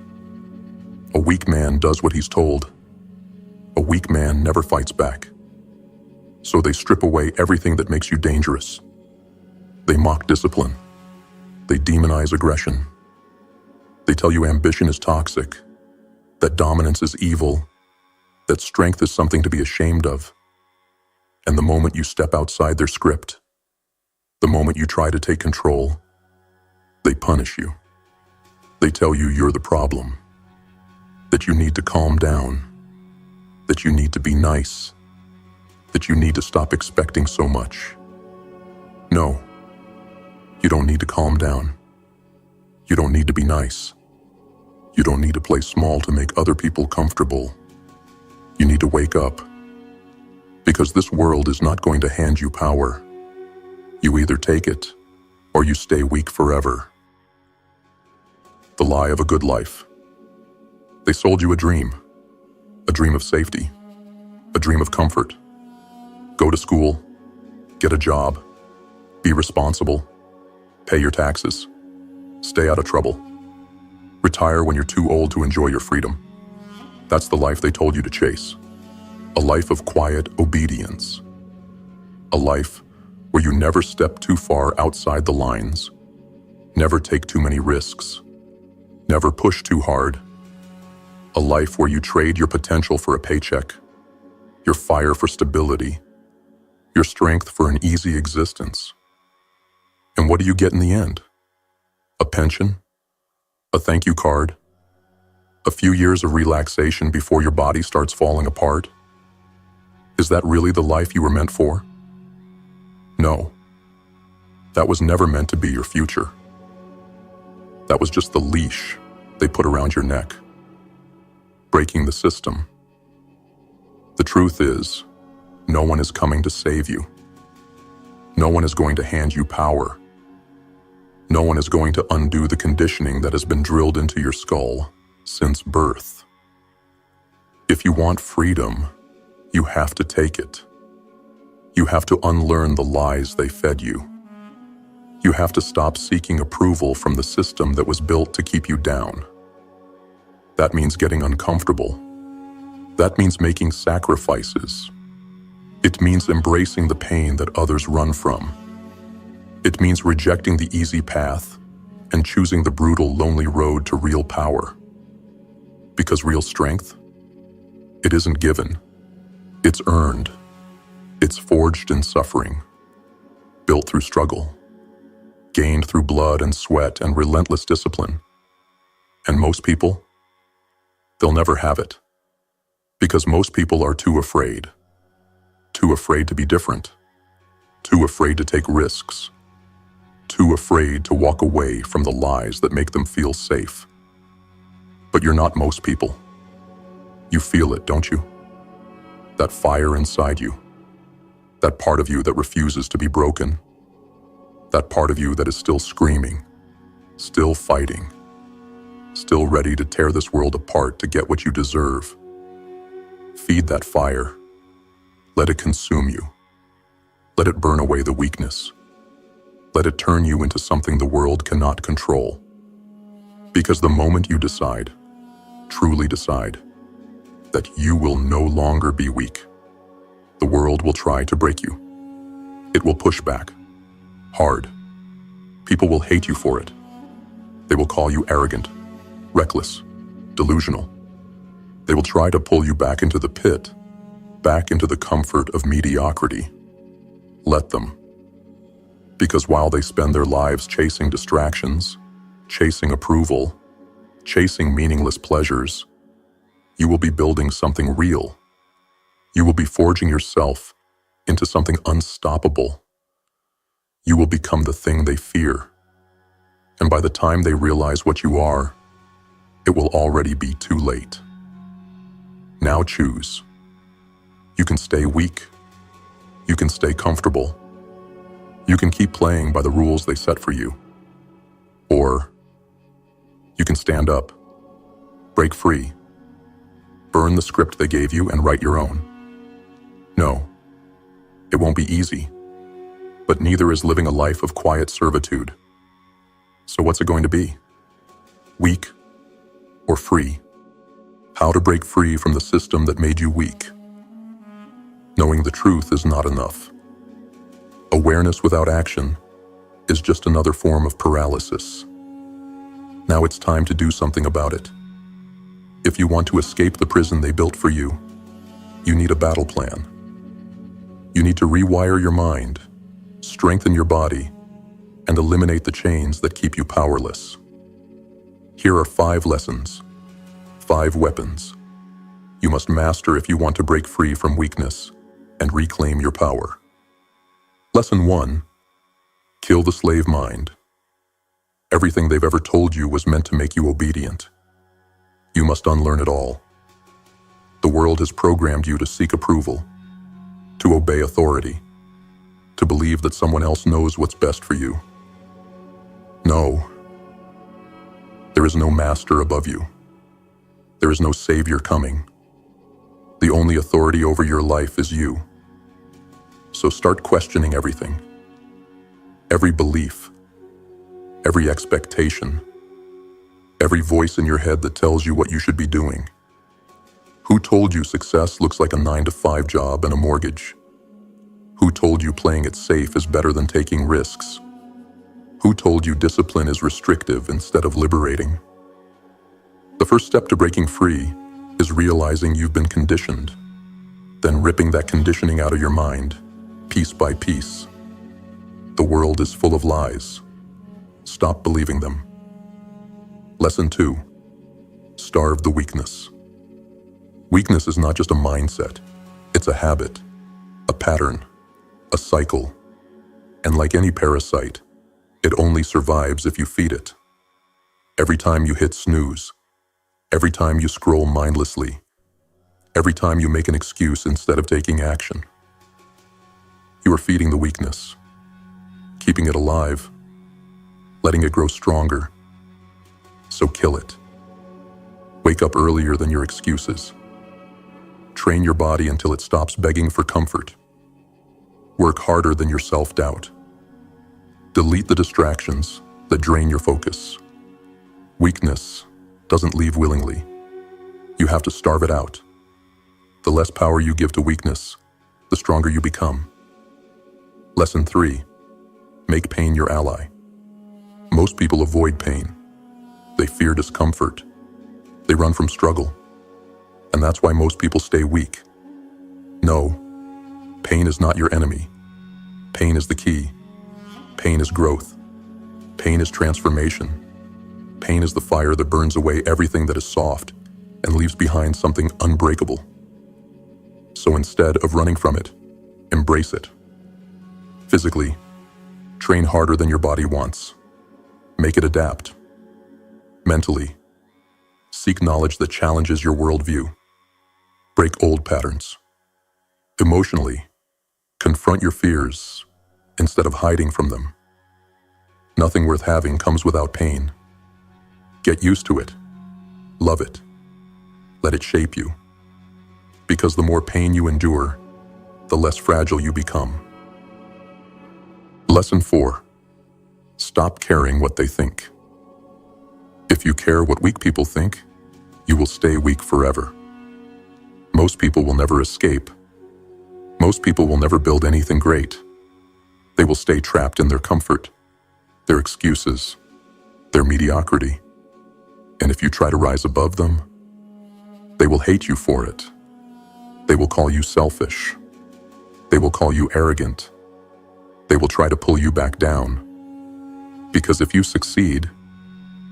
A weak man does what he's told. A weak man never fights back. So they strip away everything that makes you dangerous. They mock discipline. They demonize aggression. They tell you ambition is toxic, that dominance is evil, that strength is something to be ashamed of. And the moment you step outside their script, the moment you try to take control, they punish you. They tell you you're the problem, that you need to calm down, that you need to be nice, that you need to stop expecting so much. No, you don't need to calm down. You don't need to be nice. You don't need to play small to make other people comfortable. You need to wake up. Because this world is not going to hand you power. You either take it, or you stay weak forever. The lie of a good life. They sold you a dream of safety, a dream of comfort. Go to school, get a job, be responsible, pay your taxes, stay out of trouble, retire when you're too old to enjoy your freedom. That's the life they told you to chase. A life of quiet obedience. A life where you never step too far outside the lines, never take too many risks, never push too hard. A life where you trade your potential for a paycheck, your fire for stability, your strength for an easy existence. And what do you get in the end? A pension? A thank you card? A few years of relaxation before your body starts falling apart? Is that really the life you were meant for? No. That was never meant to be your future. That was just the leash they put around your neck, breaking the system. The truth is, no one is coming to save you. No one is going to hand you power. No one is going to undo the conditioning that has been drilled into your skull since birth. If you want freedom, you have to take it. You have to unlearn the lies they fed you. You have to stop seeking approval from the system that was built to keep you down. That means getting uncomfortable. That means making sacrifices. It means embracing the pain that others run from. It means rejecting the easy path and choosing the brutal, lonely road to real power. Because real strength, it isn't given. It's earned. It's forged in suffering, built through struggle, gained through blood and sweat and relentless discipline. And most people, they'll never have it. Because most people are too afraid to be different, too afraid to take risks, too afraid to walk away from the lies that make them feel safe. But you're not most people. You feel it, don't you? That fire inside you, that part of you that refuses to be broken, that part of you that is still screaming, still fighting, still ready to tear this world apart to get what you deserve. Feed that fire. Let it consume you. Let it burn away the weakness. Let it turn you into something the world cannot control. Because the moment you decide, truly decide, that you will no longer be weak, the world will try to break you. It will push back, hard. People will hate you for it. They will call you arrogant, reckless, delusional. They will try to pull you back into the pit, back into the comfort of mediocrity. Let them. Because while they spend their lives chasing distractions, chasing approval, chasing meaningless pleasures, you will be building something real. You will be forging yourself into something unstoppable. You will become the thing they fear. And by the time they realize what you are, it will already be too late. Now choose. You can stay weak. You can stay comfortable. You can keep playing by the rules they set for you. Or you can stand up, break free, burn the script they gave you and write your own. No, it won't be easy, but neither is living a life of quiet servitude. So what's it going to be? Weak or free? How to break free from the system that made you weak. Knowing the truth is not enough. Awareness without action is just another form of paralysis. Now it's time to do something about it. If you want to escape the prison they built for you, you need a battle plan. You need to rewire your mind, strengthen your body, and eliminate the chains that keep you powerless. Here are 5 lessons, 5 weapons you must master if you want to break free from weakness and reclaim your power. Lesson 1. Kill the slave mind. Everything they've ever told you was meant to make you obedient. You must unlearn it all. The world has programmed you to seek approval, to obey authority, to believe that someone else knows what's best for you. No. There is no master above you. There is no savior coming. The only authority over your life is you. So start questioning everything. Every belief, every expectation, every voice in your head that tells you what you should be doing. Who told you success looks like a 9-to-5 job and a mortgage? Who told you playing it safe is better than taking risks? Who told you discipline is restrictive instead of liberating? The first step to breaking free is realizing you've been conditioned, then ripping that conditioning out of your mind, piece by piece. The world is full of lies. Stop believing them. Lesson 2. Starve the weakness. Weakness is not just a mindset. It's a habit, a pattern, a cycle. And like any parasite, it only survives if you feed it. Every time you hit snooze, every time you scroll mindlessly, every time you make an excuse instead of taking action, you are feeding the weakness, keeping it alive, letting it grow stronger. So kill it. Wake up earlier than your excuses. Train your body until it stops begging for comfort. Work harder than your self-doubt. Delete the distractions that drain your focus. Weakness doesn't leave willingly. You have to starve it out. The less power you give to weakness, the stronger you become. Lesson 3. Make pain your ally. Most people avoid pain. They fear discomfort. They run from struggle. And that's why most people stay weak. No, pain is not your enemy. Pain is the key. Pain is growth. Pain is transformation. Pain is the fire that burns away everything that is soft and leaves behind something unbreakable. So instead of running from it, embrace it. Physically, train harder than your body wants. Make it adapt. Mentally, seek knowledge that challenges your worldview. Break old patterns. Emotionally, confront your fears instead of hiding from them. Nothing worth having comes without pain. Get used to it. Love it. Let it shape you. Because the more pain you endure, the less fragile you become. Lesson 4. Stop caring what they think. If you care what weak people think, you will stay weak forever. Most people will never escape. Most people will never build anything great. They will stay trapped in their comfort, their excuses, their mediocrity. And if you try to rise above them, they will hate you for it. They will call you selfish. They will call you arrogant. They will try to pull you back down. Because if you succeed,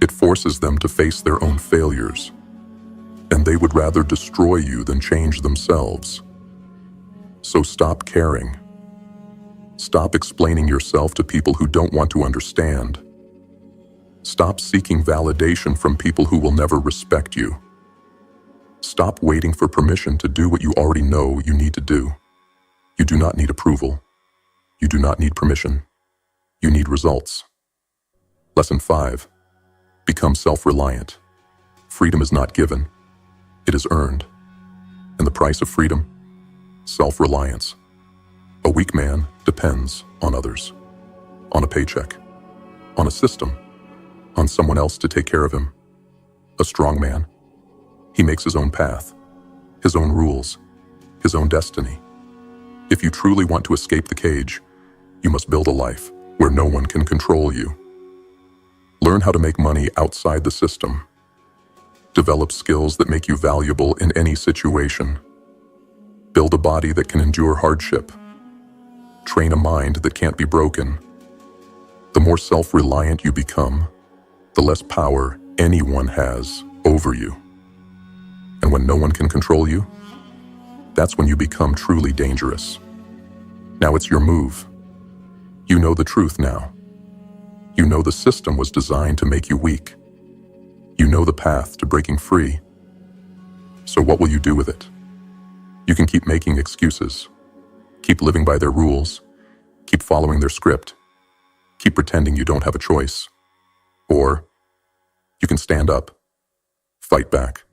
it forces them to face their own failures. And they would rather destroy you than change themselves. So stop caring. Stop explaining yourself to people who don't want to understand. Stop seeking validation from people who will never respect you. Stop waiting for permission to do what you already know you need to do. You do not need approval. You do not need permission. You need results. Lesson 5. Become self-reliant. Freedom is not given. It is earned. And the price of freedom? Self-reliance. A weak man depends on others, on a paycheck, on a system, on someone else to take care of him. A strong man, he makes his own path, his own rules, his own destiny. If you truly want to escape the cage, you must build a life where no one can control you. Learn how to make money outside the system. Develop skills that make you valuable in any situation. Build a body that can endure hardship. Train a mind that can't be broken. The more self-reliant you become, the less power anyone has over you. And when no one can control you, that's when you become truly dangerous. Now it's your move. You know the truth now. You know the system was designed to make you weak. You know the path to breaking free. So what will you do with it? You can keep making excuses, keep living by their rules, keep following their script, keep pretending you don't have a choice. Or you can stand up, fight back,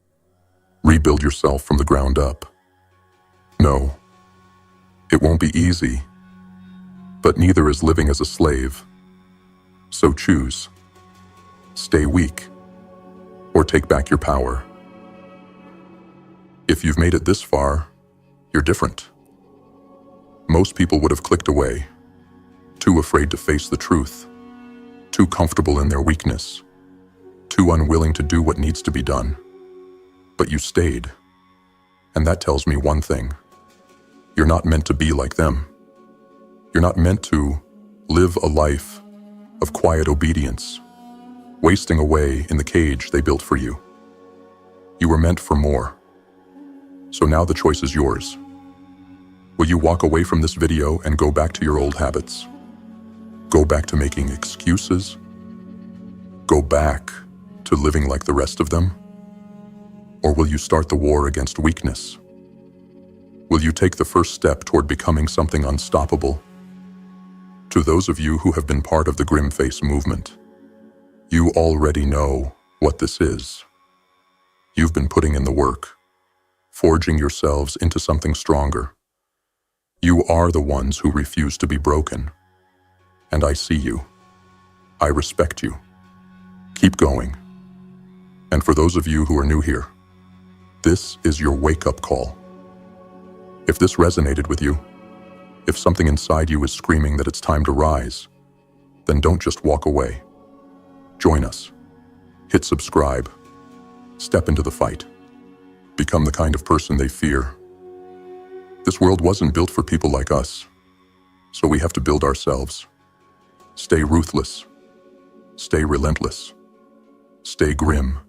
rebuild yourself from the ground up. No, it won't be easy, but neither is living as a slave. So choose. Stay weak, or take back your power. If you've made it this far, you're different. Most people would have clicked away, too afraid to face the truth, too comfortable in their weakness, too unwilling to do what needs to be done. But you stayed, and that tells me one thing. You're not meant to be like them. You're not meant to live a life of quiet obedience, wasting away in the cage they built for you. You were meant for more. So now the choice is yours. Will you walk away from this video and go back to your old habits? Go back to making excuses? Go back to living like the rest of them? Or will you start the war against weakness? Will you take the first step toward becoming something unstoppable? To those of you who have been part of the Grim Face movement, you already know what this is. You've been putting in the work, forging yourselves into something stronger. You are the ones who refuse to be broken. And I see you. I respect you. Keep going. And for those of you who are new here, this is your wake-up call. If this resonated with you, if something inside you is screaming that it's time to rise, then don't just walk away. Join us. Hit subscribe. Step into the fight. Become the kind of person they fear. This world wasn't built for people like us, so we have to build ourselves. Stay ruthless. Stay relentless. Stay grim.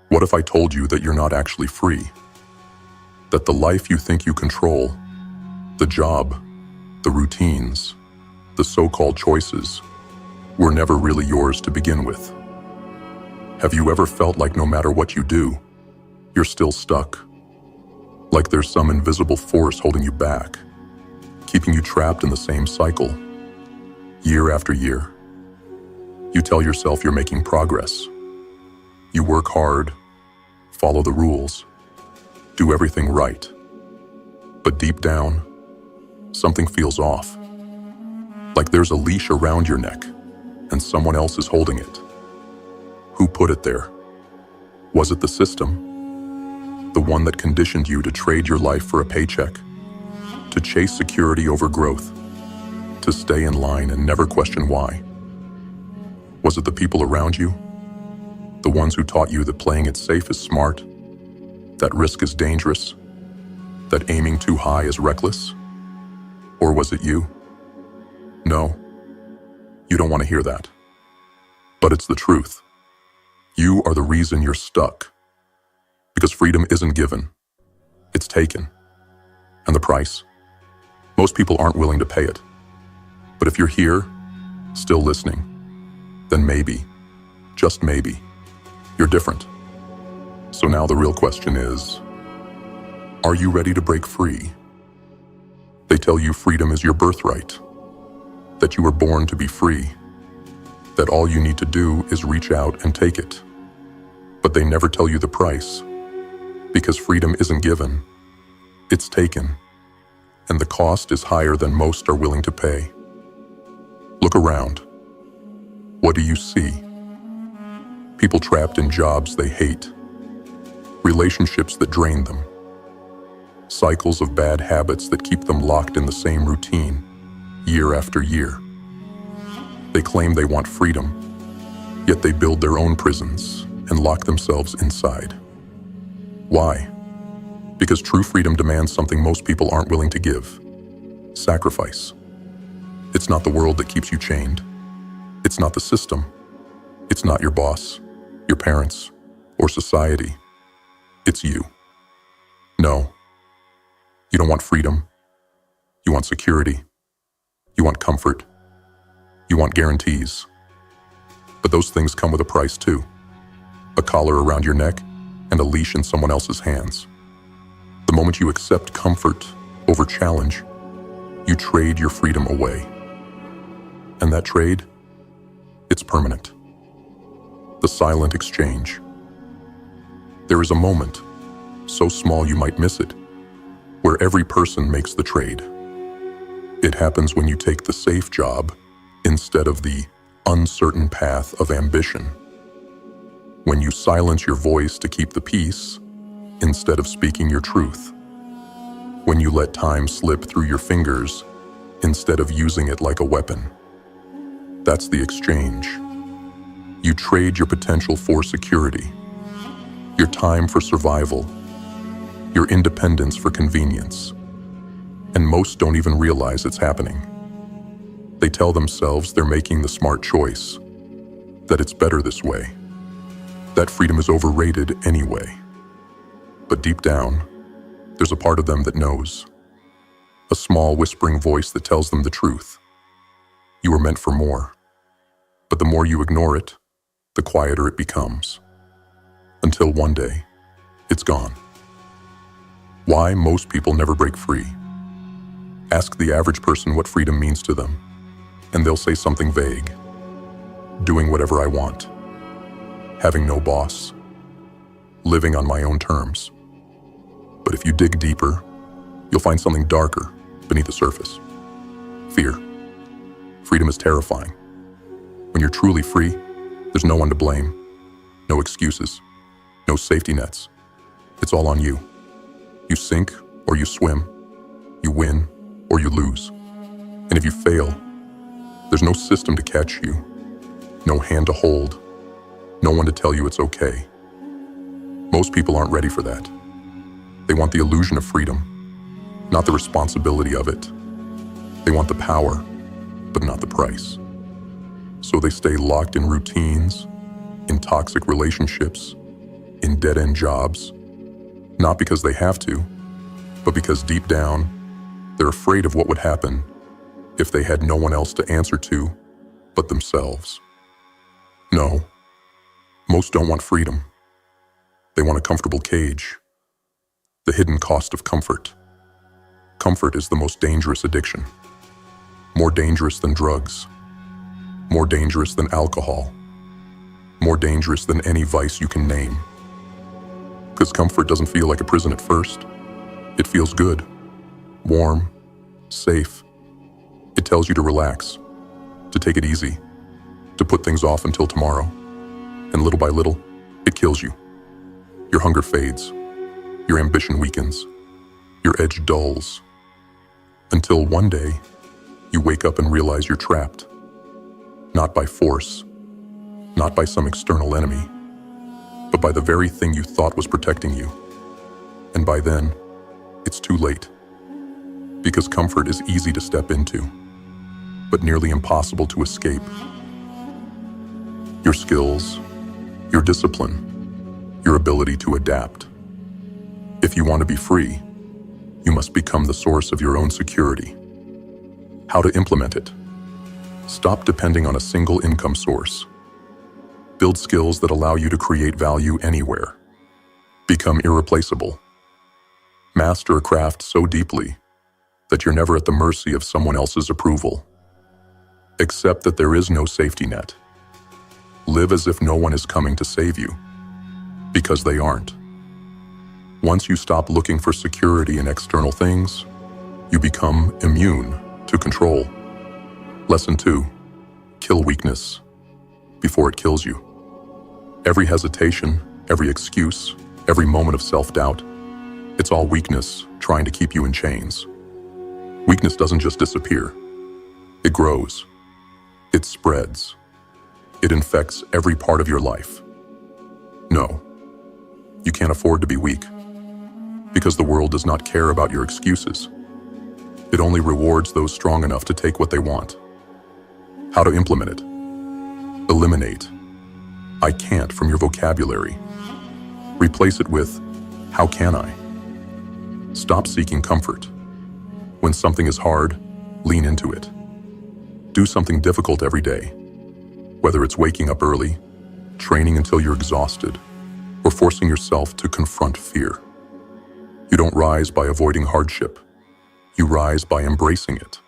What if I told you that you're not actually free? That the life you think you control, the job, the routines, the so-called choices, were never really yours to begin with? Have you ever felt like no matter what you do, you're still stuck? Like there's some invisible force holding you back, keeping you trapped in the same cycle, year after year. You tell yourself you're making progress. You work hard, follow the rules, do everything right. But deep down, something feels off. Like there's a leash around your neck, and someone else is holding it. Who put it there? Was it the system? The one that conditioned you to trade your life for a paycheck? to chase security over growth, to stay in line and never question why? Was it the people around you? The ones who taught you that playing it safe is smart, that risk is dangerous, that aiming too high is reckless? Or was it you? No, you don't want to hear that. But it's the truth. You are the reason you're stuck. Because freedom isn't given, it's taken. And the price? Most people aren't willing to pay it. But if you're here, still listening, then maybe, just maybe, you're different. So now the real question is, are you ready to break free? They tell you freedom is your birthright, that you were born to be free, that all you need to do is reach out and take it. But they never tell you the price, because freedom isn't given, it's taken, and the cost is higher than most are willing to pay. Look around. What do you see? People trapped in jobs they hate, relationships that drain them, cycles of bad habits that keep them locked in the same routine, year after year. They claim they want freedom, yet they build their own prisons and lock themselves inside. Why? Because true freedom demands something most people aren't willing to give: sacrifice. It's not the world that keeps you chained. It's not the system. It's not your boss, your parents, or society. It's you. No, you don't want freedom. You want security. You want comfort. You want guarantees. But those things come with a price too. A collar around your neck and a leash in someone else's hands. The moment you accept comfort over challenge, you trade your freedom away. And that trade, it's permanent. The silent exchange. There is a moment, so small you might miss it, where every person makes the trade. It happens when you take the safe job instead of the uncertain path of ambition. When you silence your voice to keep the peace instead of speaking your truth. When you let time slip through your fingers instead of using it like a weapon. That's the exchange. You trade your potential for security, your time for survival, your independence for convenience. And most don't even realize it's happening. They tell themselves they're making the smart choice, that it's better this way, that freedom is overrated anyway. But deep down, there's a part of them that knows. A small whispering voice that tells them the truth. You were meant for more. But the more you ignore it, the quieter it becomes. Until one day, it's gone. Why most people never break free? Ask the average person what freedom means to them, and they'll say something vague. Doing whatever I want. Having no boss. Living on my own terms. But if you dig deeper, you'll find something darker beneath the surface. Fear. Freedom is terrifying. When you're truly free, there's no one to blame. No excuses. No safety nets. It's all on you. You sink or you swim. You win or you lose. And if you fail, there's no system to catch you. No hand to hold. No one to tell you it's okay. Most people aren't ready for that. They want the illusion of freedom, not the responsibility of it. They want the power, but not the price. So they stay locked in routines, in toxic relationships, in dead-end jobs, not because they have to, but because deep down, they're afraid of what would happen if they had no one else to answer to but themselves. No, most don't want freedom. They want a comfortable cage. The hidden cost of comfort. Comfort is the most dangerous addiction. More dangerous than drugs. More dangerous than alcohol. More dangerous than any vice you can name. Because comfort doesn't feel like a prison at first. It feels good, warm, safe. It tells you to relax, to take it easy, to put things off until tomorrow. And little by little, it kills you. Your hunger fades. Your ambition weakens. Your edge dulls. Until one day, you wake up and realize you're trapped. Not by force, not by some external enemy, but by the very thing you thought was protecting you. And by then, it's too late. Because comfort is easy to step into, but nearly impossible to escape. Your skills, your discipline, your ability to adapt. If you want to be free, you must become the source of your own security. How to implement it? Stop depending on a single income source. Build skills that allow you to create value anywhere. Become irreplaceable. Master a craft so deeply that you're never at the mercy of someone else's approval. Accept that there is no safety net. Live as if no one is coming to save you, because they aren't. Once you stop looking for security in external things, you become immune to control. Lesson 2. Kill weakness before it kills you. Every hesitation, every excuse, every moment of self-doubt, it's all weakness trying to keep you in chains. Weakness doesn't just disappear. It grows. It spreads. It infects every part of your life. No, you can't afford to be weak, because the world does not care about your excuses. It only rewards those strong enough to take what they want. How to implement it? Eliminate "I can't" from your vocabulary. Replace it with "How can I?" Stop seeking comfort. When something is hard, lean into it. Do something difficult every day. Whether it's waking up early, training until you're exhausted, or forcing yourself to confront fear. You don't rise by avoiding hardship. You rise by embracing it.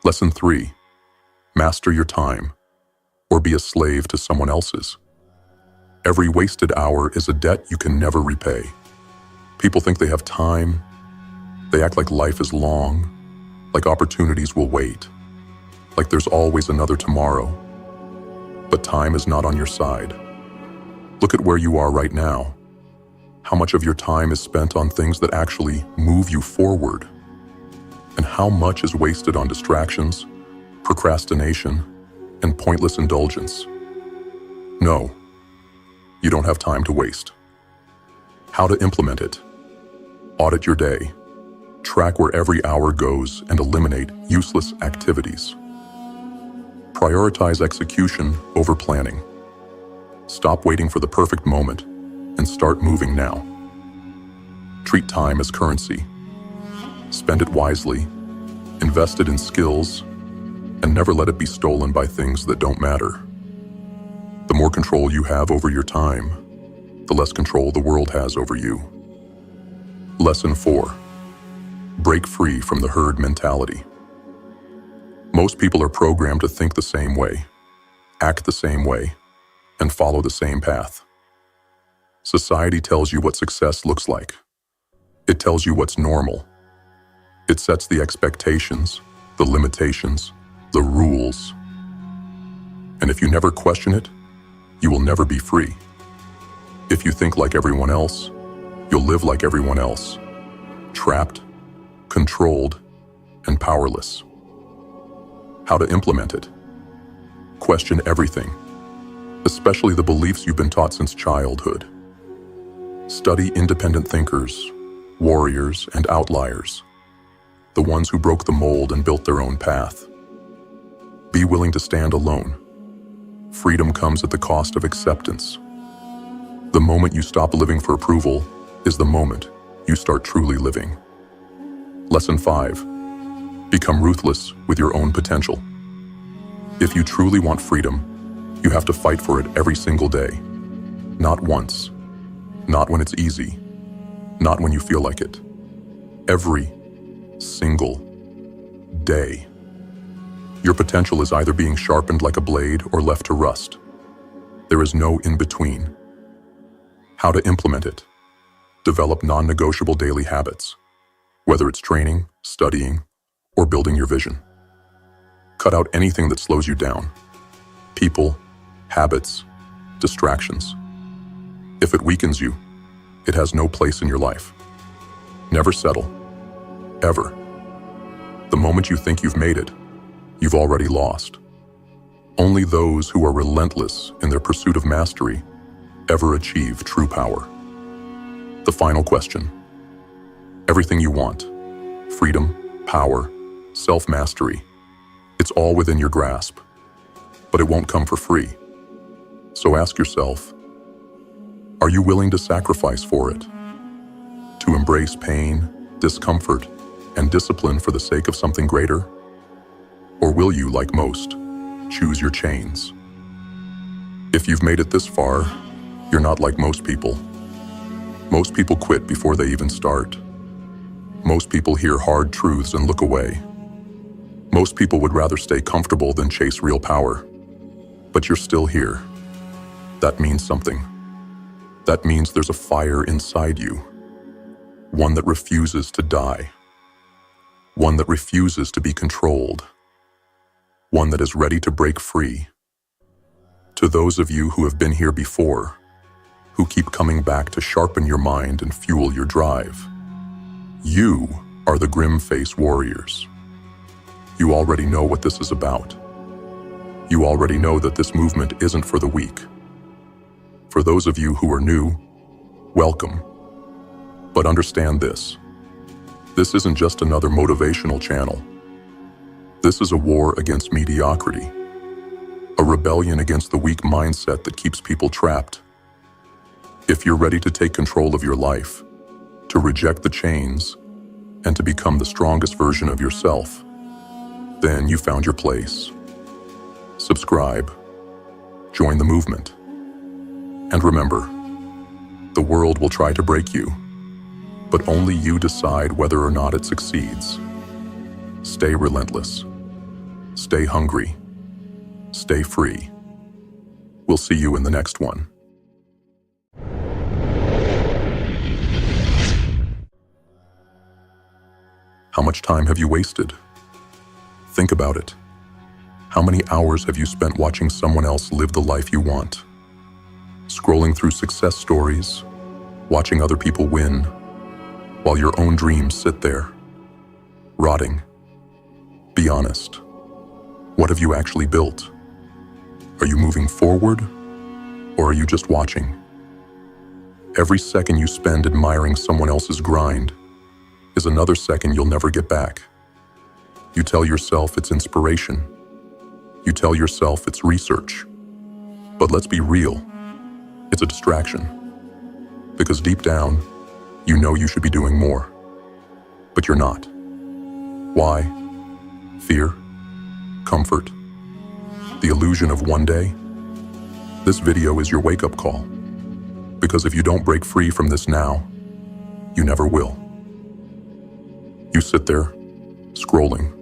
Lesson 3. Master your time, or be a slave to someone else's. Every wasted hour is a debt you can never repay. People think they have time. They act like life is long, like opportunities will wait, like there's always another tomorrow. But time is not on your side. Look at where you are right now. How much of your time is spent on things that actually move you forward? And how much is wasted on distractions, procrastination, and pointless indulgence? No, you don't have time to waste. How to implement it? Audit your day. Track where every hour goes and eliminate useless activities. Prioritize execution over planning. Stop waiting for the perfect moment and start moving now. Treat time as currency. Spend it wisely, invest it in skills, and never let it be stolen by things that don't matter. The more control you have over your time, the less control the world has over you. Lesson 4. Break free from the herd mentality. Most people are programmed to think the same way, act the same way, and follow the same path. Society tells you what success looks like. It tells you what's normal. It sets the expectations, the limitations, the rules. And if you never question it, you will never be free. If you think like everyone else, you'll live like everyone else, trapped, controlled, and powerless. How to implement it? Question everything, especially the beliefs you've been taught since childhood. Study independent thinkers, warriors, and outliers, the ones who broke the mold and built their own path. Be willing to stand alone. Freedom comes at the cost of acceptance. The moment you stop living for approval is the moment you start truly living. Lesson 5. Become ruthless with your own potential. If you truly want freedom, you have to fight for it every single day. Not once. Not when it's easy. Not when you feel like it. Every single day. Your potential is either being sharpened like a blade or left to rust. There is no in-between. How to implement it? Develop non-negotiable daily habits, whether it's training, studying, or building your vision. Cut out anything that slows you down. People, habits, distractions. If it weakens you, it has no place in your life. Never settle. Ever. The moment you think you've made it, you've already lost. Only those who are relentless in their pursuit of mastery ever achieve true power. The final question. Everything you want, freedom, power, self-mastery, it's all within your grasp, but it won't come for free. So ask yourself, are you willing to sacrifice for it? To embrace pain, discomfort, and discipline for the sake of something greater? Or will you, like most, choose your chains? If you've made it this far, you're not like most people. Most people quit before they even start. Most people hear hard truths and look away. Most people would rather stay comfortable than chase real power. But you're still here. That means something. That means there's a fire inside you. One that refuses to die. One that refuses to be controlled. One that is ready to break free. To those of you who have been here before, who keep coming back to sharpen your mind and fuel your drive, you are the grim-faced warriors. You already know what this is about. You already know that this movement isn't for the weak. For those of you who are new, welcome. But understand this. This isn't just another motivational channel. This is a war against mediocrity. A rebellion against the weak mindset that keeps people trapped. If you're ready to take control of your life, to reject the chains, and to become the strongest version of yourself, then you found your place. Subscribe. Join the movement. And remember, the world will try to break you, but only you decide whether or not it succeeds. Stay relentless. Stay hungry. Stay free. We'll see you in the next one. How much time have you wasted? Think about it. How many hours have you spent watching someone else live the life you want? Scrolling through success stories, watching other people win, while your own dreams sit there, rotting. Be honest. What have you actually built? Are you moving forward, or are you just watching? Every second you spend admiring someone else's grind is another second you'll never get back. You tell yourself it's inspiration. You tell yourself it's research. But let's be real. It's a distraction. Because deep down, you know you should be doing more. But you're not. Why? Fear? Comfort? The illusion of one day? This video is your wake-up call. Because if you don't break free from this now, you never will. You sit there, scrolling,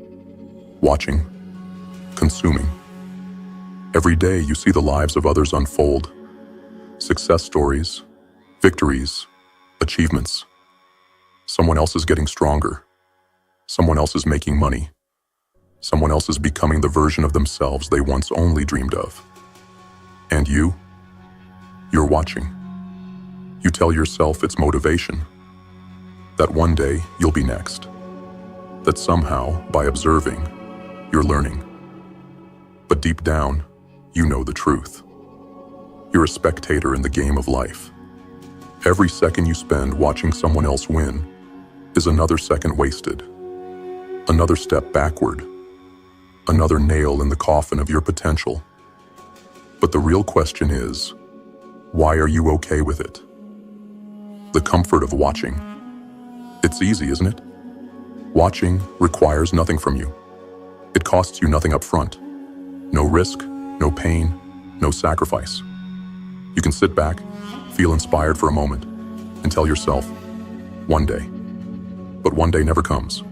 watching, consuming. Every day you see the lives of others unfold. Success stories, victories, achievements. Someone else is getting stronger. Someone else is making money. Someone else is becoming the version of themselves they once only dreamed of. And you're watching. You tell yourself it's motivation. That one day you'll be next. That somehow, by observing, you're learning. But deep down, you know the truth. You're a spectator in the game of life. Every second you spend watching someone else win is another second wasted. Another step backward. Another nail in the coffin of your potential. But the real question is, why are you okay with it? The comfort of watching. It's easy, isn't it? Watching requires nothing from you. It costs you nothing up front. No risk, no pain, no sacrifice. You can sit back, feel inspired for a moment, and tell yourself, one day. But one day never comes.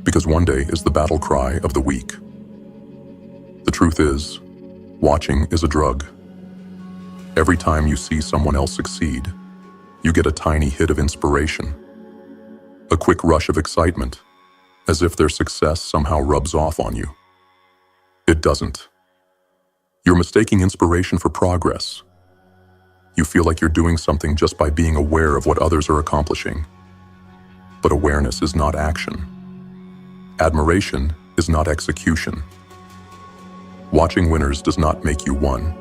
Because one day is the battle cry of the weak. The truth is, watching is a drug. Every time you see someone else succeed, you get a tiny hit of inspiration. A quick rush of excitement, as if their success somehow rubs off on you. It doesn't. You're mistaking inspiration for progress. You feel like you're doing something just by being aware of what others are accomplishing. But awareness is not action. Admiration is not execution. Watching winners does not make you one.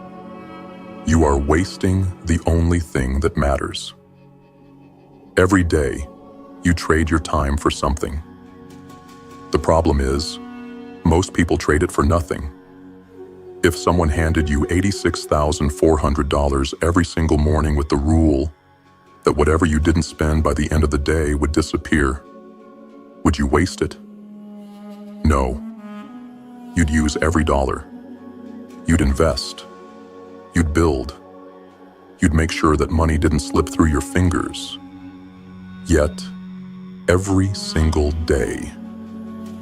You are wasting the only thing that matters. Every day, you trade your time for something. The problem is, most people trade it for nothing. If someone handed you $86,400 every single morning with the rule that whatever you didn't spend by the end of the day would disappear, would you waste it? No. You'd use every dollar. You'd invest. You'd build. You'd make sure that money didn't slip through your fingers. Yet, every single day,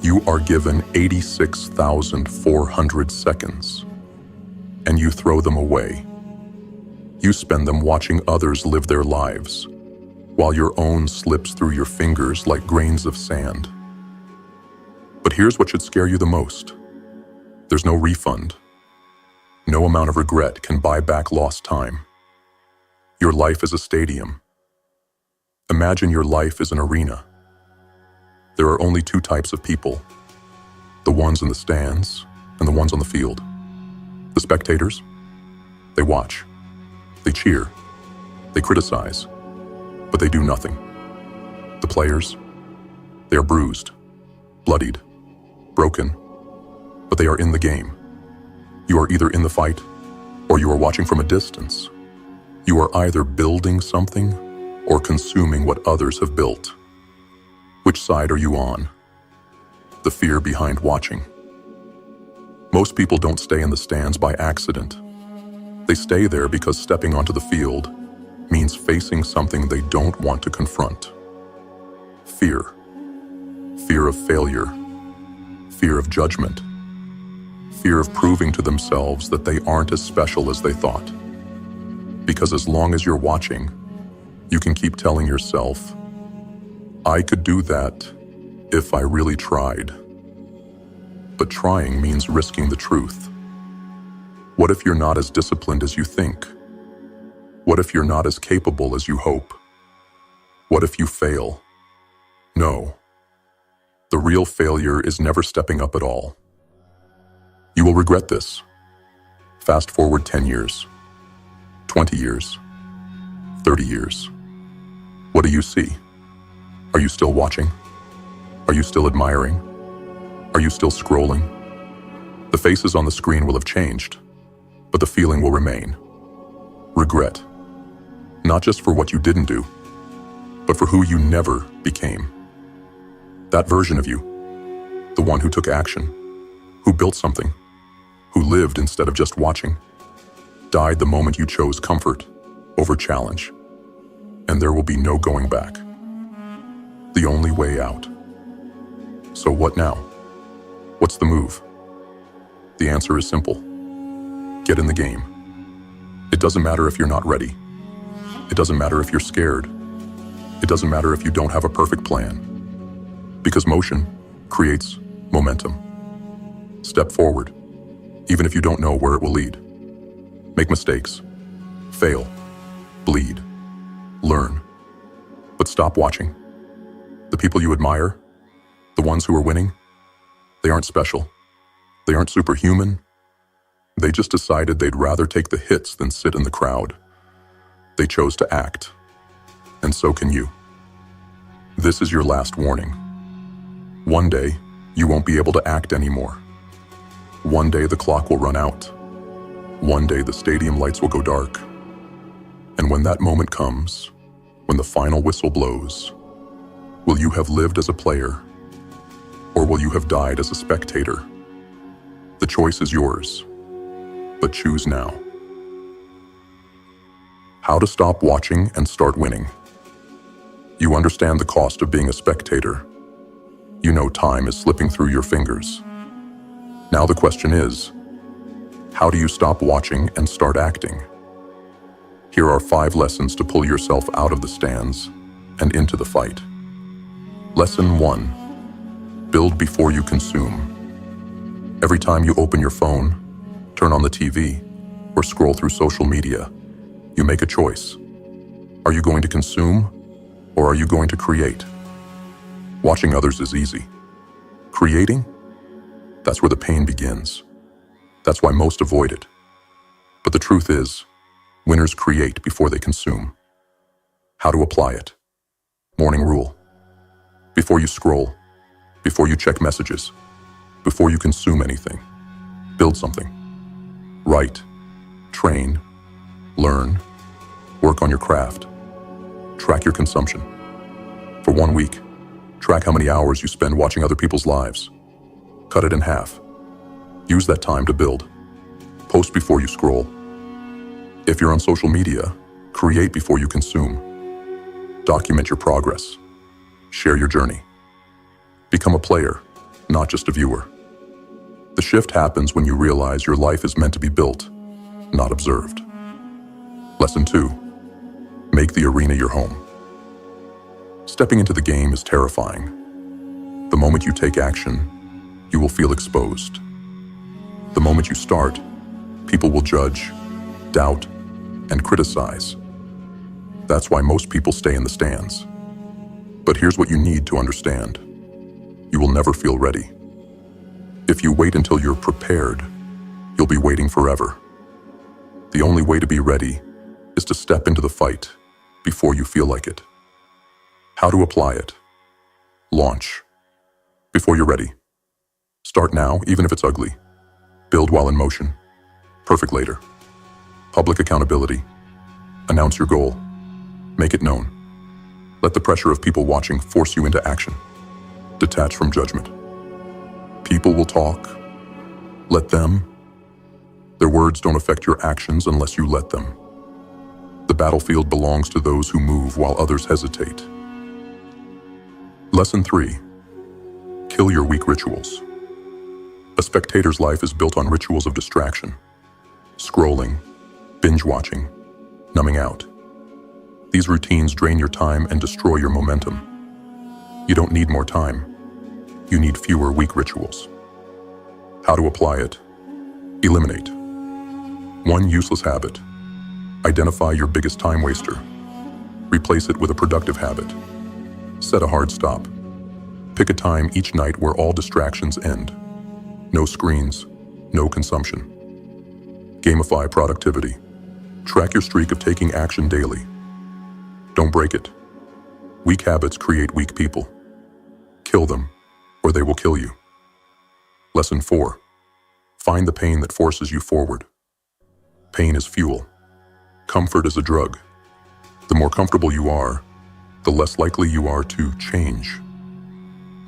you are given 86,400 seconds, and you throw them away. You spend them watching others live their lives, while your own slips through your fingers like grains of sand. But here's what should scare you the most. There's no refund. No amount of regret can buy back lost time. Your life is a stadium. Imagine your life is an arena. There are only two types of people, the ones in the stands and the ones on the field. The spectators, they watch, they cheer, they criticize, but they do nothing. The players, they are bruised, bloodied, broken, but they are in the game. You are either in the fight or you are watching from a distance. You are either building something or consuming what others have built. Which side are you on? The fear behind watching. Most people don't stay in the stands by accident. They stay there because stepping onto the field means facing something they don't want to confront. Fear. Fear of failure. Fear of judgment. Fear of proving to themselves that they aren't as special as they thought. Because as long as you're watching, you can keep telling yourself, I could do that if I really tried. But trying means risking the truth. What if you're not as disciplined as you think? What if you're not as capable as you hope? What if you fail? No. The real failure is never stepping up at all. You will regret this. Fast forward 10 years, 20 years, 30 years. What do you see? Are you still watching? Are you still admiring? Are you still scrolling? The faces on the screen will have changed, but the feeling will remain. Regret. Not just for what you didn't do, but for who you never became. That version of you, the one who took action, who built something, who lived instead of just watching, died the moment you chose comfort over challenge. And there will be no going back. The only way out. So what now? What's the move? The answer is simple. Get in the game. It doesn't matter if you're not ready. It doesn't matter if you're scared. It doesn't matter if you don't have a perfect plan. Because motion creates momentum. Step forward, even if you don't know where it will lead. Make mistakes. Fail. Bleed. Learn. But stop watching. The people you admire, the ones who are winning, they aren't special. They aren't superhuman. They just decided they'd rather take the hits than sit in the crowd. They chose to act. And so can you. This is your last warning. One day, you won't be able to act anymore. One day the clock will run out. One day the stadium lights will go dark. And when that moment comes, when the final whistle blows, will you have lived as a player, or will you have died as a spectator? The choice is yours, but choose now. How to stop watching and start winning. You understand the cost of being a spectator. You know time is slipping through your fingers. Now the question is, how do you stop watching and start acting? Here are 5 lessons to pull yourself out of the stands and into the fight. Lesson 1. Build before you consume. Every time you open your phone, turn on the TV, or scroll through social media, you make a choice. Are you going to consume, or are you going to create? Watching others is easy. Creating? That's where the pain begins. That's why most avoid it. But the truth is, winners create before they consume. How to apply it? Morning rule. Before you scroll, before you check messages, before you consume anything, build something. Write, train, learn, work on your craft. Track your consumption. For 1 week, track how many hours you spend watching other people's lives. Cut it in half. Use that time to build. Post before you scroll. If you're on social media, create before you consume. Document your progress. Share your journey. Become a player, not just a viewer. The shift happens when you realize your life is meant to be built, not observed. Lesson 2. Make the arena your home. Stepping into the game is terrifying. The moment you take action, you will feel exposed. The moment you start, people will judge, doubt, and criticize. That's why most people stay in the stands. But here's what you need to understand. You will never feel ready. If you wait until you're prepared, you'll be waiting forever. The only way to be ready is to step into the fight before you feel like it. How to apply it? Launch. Before you're ready. Start now, even if it's ugly. Build while in motion. Perfect later. Public accountability. Announce your goal. Make it known. Let the pressure of people watching force you into action. Detach from judgment. People will talk. Let them. Their words don't affect your actions unless you let them. The battlefield belongs to those who move while others hesitate. Lesson 3. Kill your weak rituals. A spectator's life is built on rituals of distraction. Scrolling, binge-watching, numbing out. These routines drain your time and destroy your momentum. You don't need more time. You need fewer weak rituals. How to apply it? Eliminate. 1 useless habit. Identify your biggest time waster. Replace it with a productive habit. Set a hard stop. Pick a time each night where all distractions end. No screens, no consumption. Gamify productivity. Track your streak of taking action daily. Don't break it. Weak habits create weak people. Kill them, or they will kill you. Lesson 4. Find the pain that forces you forward. Pain is fuel. Comfort is a drug. The more comfortable you are, the less likely you are to change.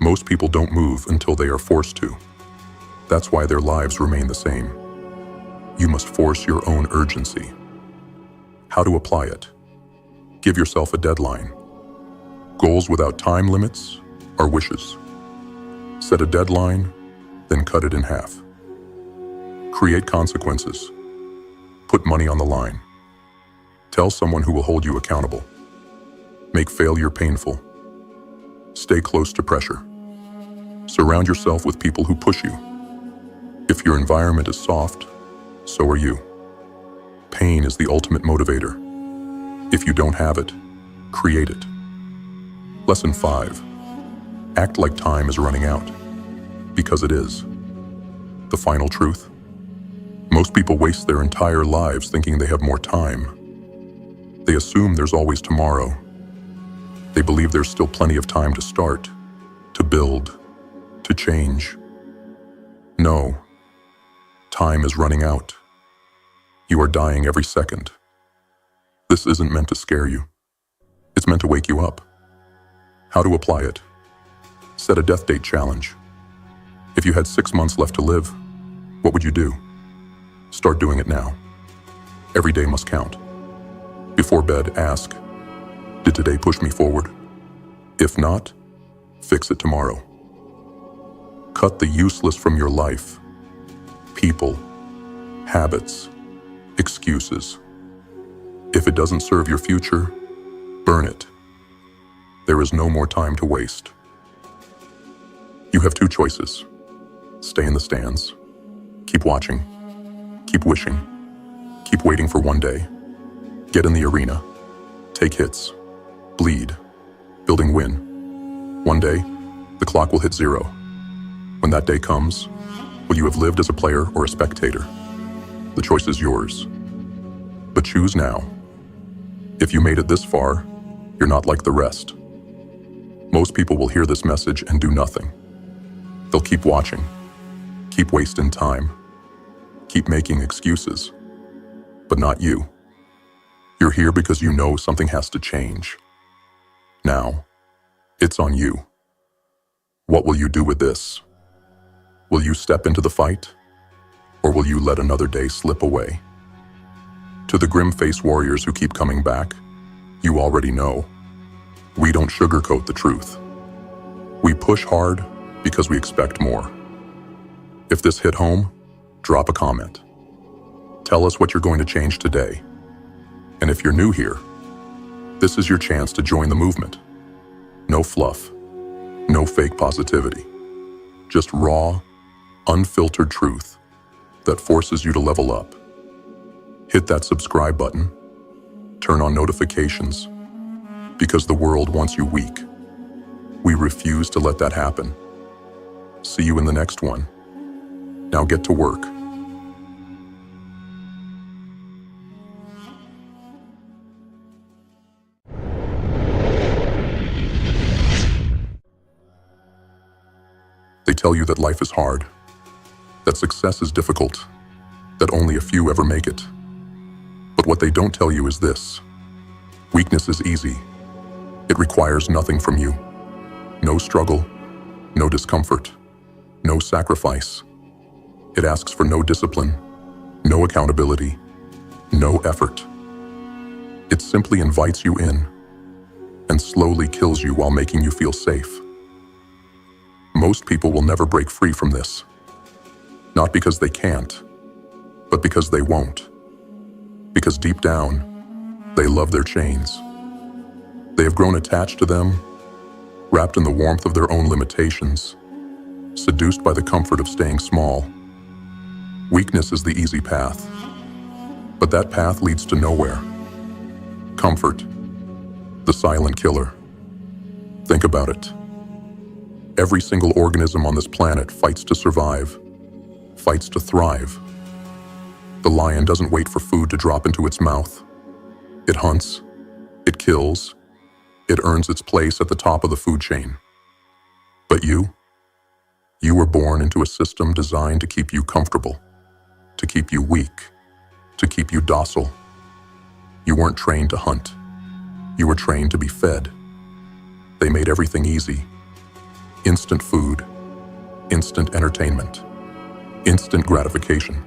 Most people don't move until they are forced to. That's why their lives remain the same. You must force your own urgency. How to apply it? Give yourself a deadline. Goals without time limits are wishes. Set a deadline, then cut it in half. Create consequences. Put money on the line. Tell someone who will hold you accountable. Make failure painful. Stay close to pressure. Surround yourself with people who push you. If your environment is soft, so are you. Pain is the ultimate motivator. If you don't have it, create it. Lesson 5. Act like time is running out. Because it is. The final truth. Most people waste their entire lives thinking they have more time. They assume there's always tomorrow. They believe there's still plenty of time to start, to build, to change. No. Time is running out. You are dying every second. This isn't meant to scare you. It's meant to wake you up. How to apply it? Set a death date challenge. If you had 6 months left to live, what would you do? Start doing it now. Every day must count. Before bed, ask, did today push me forward? If not, fix it tomorrow. Cut the useless from your life. People, habits, excuses. If it doesn't serve your future, burn it. There is no more time to waste. You have 2 choices. Stay in the stands. Keep watching. Keep wishing. Keep waiting for one day. Get in the arena. Take hits. Bleed. Building win. One day, the clock will hit 0. When that day comes, will you have lived as a player or a spectator? The choice is yours. But choose now. If you made it this far, you're not like the rest. Most people will hear this message and do nothing. They'll keep watching, keep wasting time, keep making excuses. But not you. You're here because you know something has to change. Now, it's on you. What will you do with this? Will you step into the fight? Or will you let another day slip away? To the grim-faced warriors who keep coming back, you already know. We don't sugarcoat the truth. We push hard because we expect more. If this hit home, drop a comment. Tell us what you're going to change today. And if you're new here, this is your chance to join the movement. No fluff, no fake positivity. Just raw, unfiltered truth that forces you to level up. Hit that subscribe button. Turn on notifications. Because the world wants you weak. We refuse to let that happen. See you in the next one. Now get to work. They tell you that life is hard, that success is difficult, that only a few ever make it. But what they don't tell you is this: weakness is easy. It requires nothing from you. No struggle, no discomfort, no sacrifice. It asks for no discipline, no accountability, no effort. It simply invites you in and slowly kills you while making you feel safe. Most people will never break free from this. Not because they can't, but because they won't. Because deep down, they love their chains. They have grown attached to them, wrapped in the warmth of their own limitations, seduced by the comfort of staying small. Weakness is the easy path, but that path leads to nowhere. Comfort, the silent killer. Think about it. Every single organism on this planet fights to survive, fights to thrive. The lion doesn't wait for food to drop into its mouth. It hunts, it kills, it earns its place at the top of the food chain. But you were born into a system designed to keep you comfortable, to keep you weak, to keep you docile. You weren't trained to hunt. You were trained to be fed. They made everything easy. Instant food, instant entertainment, instant gratification.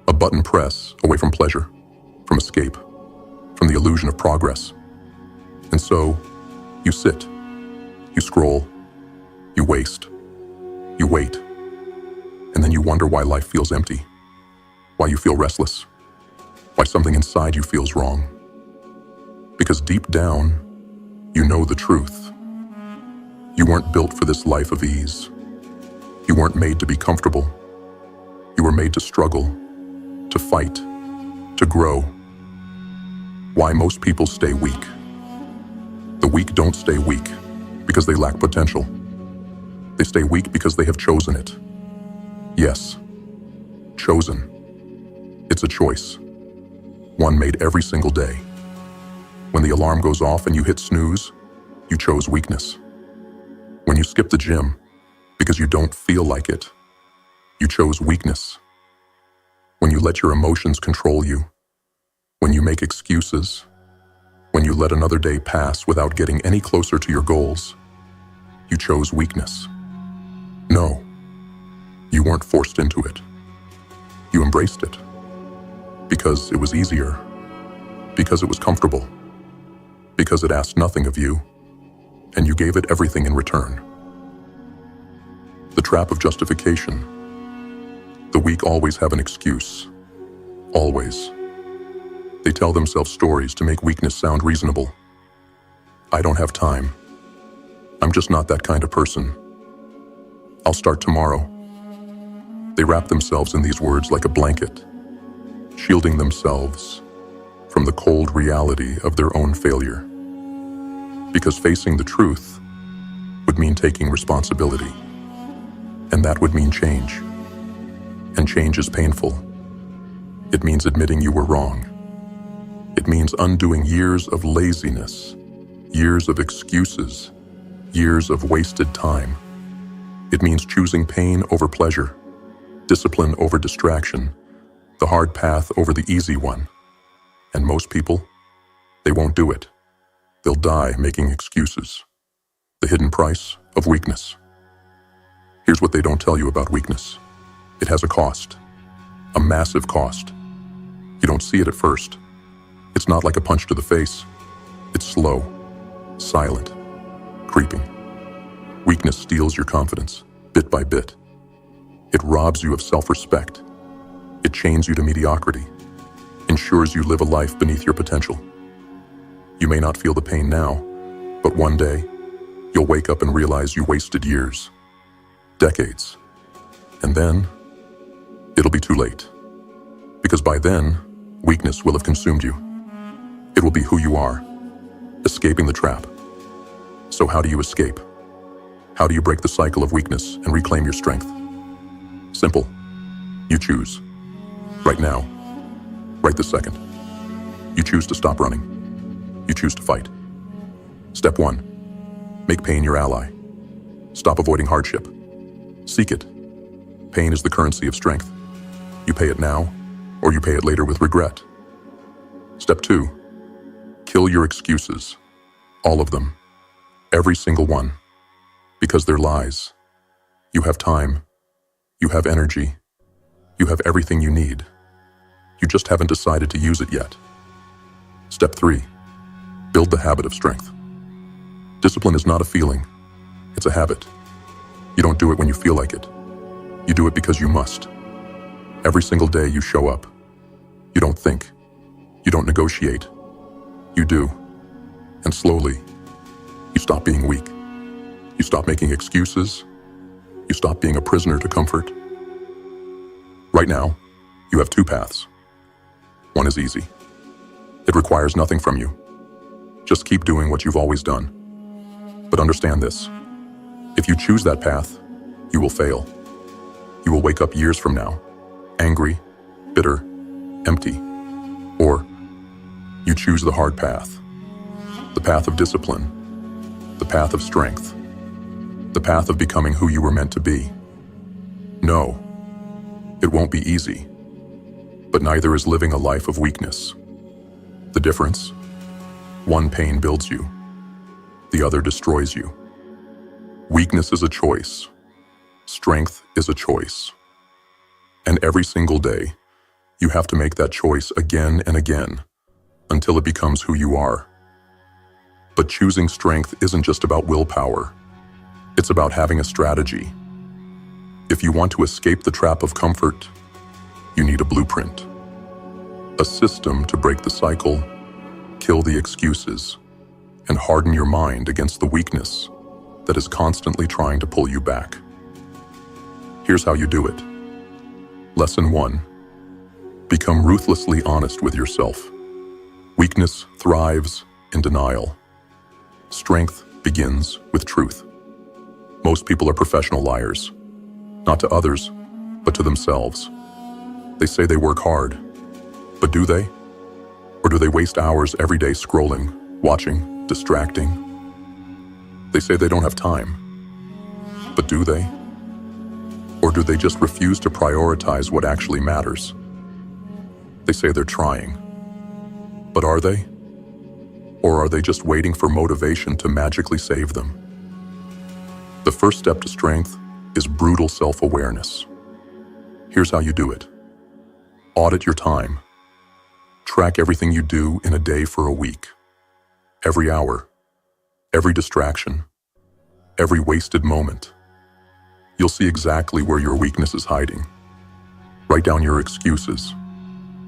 A button press away from pleasure, from escape, from the illusion of progress. And so, you sit, you scroll, you waste, you wait, and then you wonder why life feels empty, why you feel restless, why something inside you feels wrong. Because deep down, you know the truth. You weren't built for this life of ease. You weren't made to be comfortable. You were made to struggle, to fight, to grow. Why most people stay weak. The weak don't stay weak because they lack potential. They stay weak because they have chosen it. Yes, chosen. It's a choice. One made every single day. When the alarm goes off and you hit snooze, you chose weakness. When you skip the gym because you don't feel like it, you chose weakness. When you let your emotions control you, when you make excuses, when you let another day pass without getting any closer to your goals, you chose weakness. No, you weren't forced into it. You embraced it. Because it was easier. Because it was comfortable. Because it asked nothing of you, and you gave it everything in return. The trap of justification. The weak always have an excuse. Always. They tell themselves stories to make weakness sound reasonable. I don't have time. I'm just not that kind of person. I'll start tomorrow. They wrap themselves in these words like a blanket, shielding themselves from the cold reality of their own failure. Because facing the truth would mean taking responsibility. And that would mean change. And change is painful. It means admitting you were wrong. It means undoing years of laziness, years of excuses, years of wasted time. It means choosing pain over pleasure, discipline over distraction, the hard path over the easy one. And most people, they won't do it. They'll die making excuses. The hidden price of weakness. Here's what they don't tell you about weakness. It has a cost, a massive cost. You don't see it at first. It's not like a punch to the face. It's slow, silent, creeping. Weakness steals your confidence, bit by bit. It robs you of self-respect. It chains you to mediocrity, ensures you live a life beneath your potential. You may not feel the pain now, but one day, you'll wake up and realize you wasted years, decades, and then it'll be too late. Because by then, weakness will have consumed you. It will be who you are, escaping the trap. So how do you escape? How do you break the cycle of weakness and reclaim your strength? Simple. You choose. Right now. Right this second. You choose to stop running. You choose to fight. Step 1. Make pain your ally. Stop avoiding hardship. Seek it. Pain is the currency of strength. You pay it now, or you pay it later with regret. Step 2. Kill your excuses. All of them. Every single one. Because they're lies. You have time. You have energy. You have everything you need. You just haven't decided to use it yet. Step 3. Build the habit of strength. Discipline is not a feeling. It's a habit. You don't do it when you feel like it. You do it because you must. Every single day you show up. You don't think. You don't negotiate. You do. And slowly, you stop being weak. You stop making excuses. You stop being a prisoner to comfort. Right now, you have 2 paths. One is easy. It requires nothing from you. Just keep doing what you've always done. But understand this. If you choose that path, you will fail. You will wake up years from now, angry, bitter, empty. Or you choose the hard path. The path of discipline. The path of strength. The path of becoming who you were meant to be. No, it won't be easy. But neither is living a life of weakness. The difference? One pain builds you. The other destroys you. Weakness is a choice. Strength is a choice. And every single day, you have to make that choice again and again until it becomes who you are. But choosing strength isn't just about willpower. It's about having a strategy. If you want to escape the trap of comfort, you need a blueprint. A system to break the cycle, kill the excuses, and harden your mind against the weakness that is constantly trying to pull you back. Here's how you do it. Lesson 1. Become ruthlessly honest with yourself. Weakness thrives in denial. Strength begins with truth. Most people are professional liars. Not to others, but to themselves. They say they work hard. But do they? Or do they waste hours every day scrolling, watching, distracting? They say they don't have time. But do they? Or do they just refuse to prioritize what actually matters? They say they're trying. But are they? Or are they just waiting for motivation to magically save them? The first step to strength is brutal self-awareness. Here's how you do it. Audit your time. Track everything you do in a day for a week. Every hour, every distraction, every wasted moment. You'll see exactly where your weakness is hiding. Write down your excuses,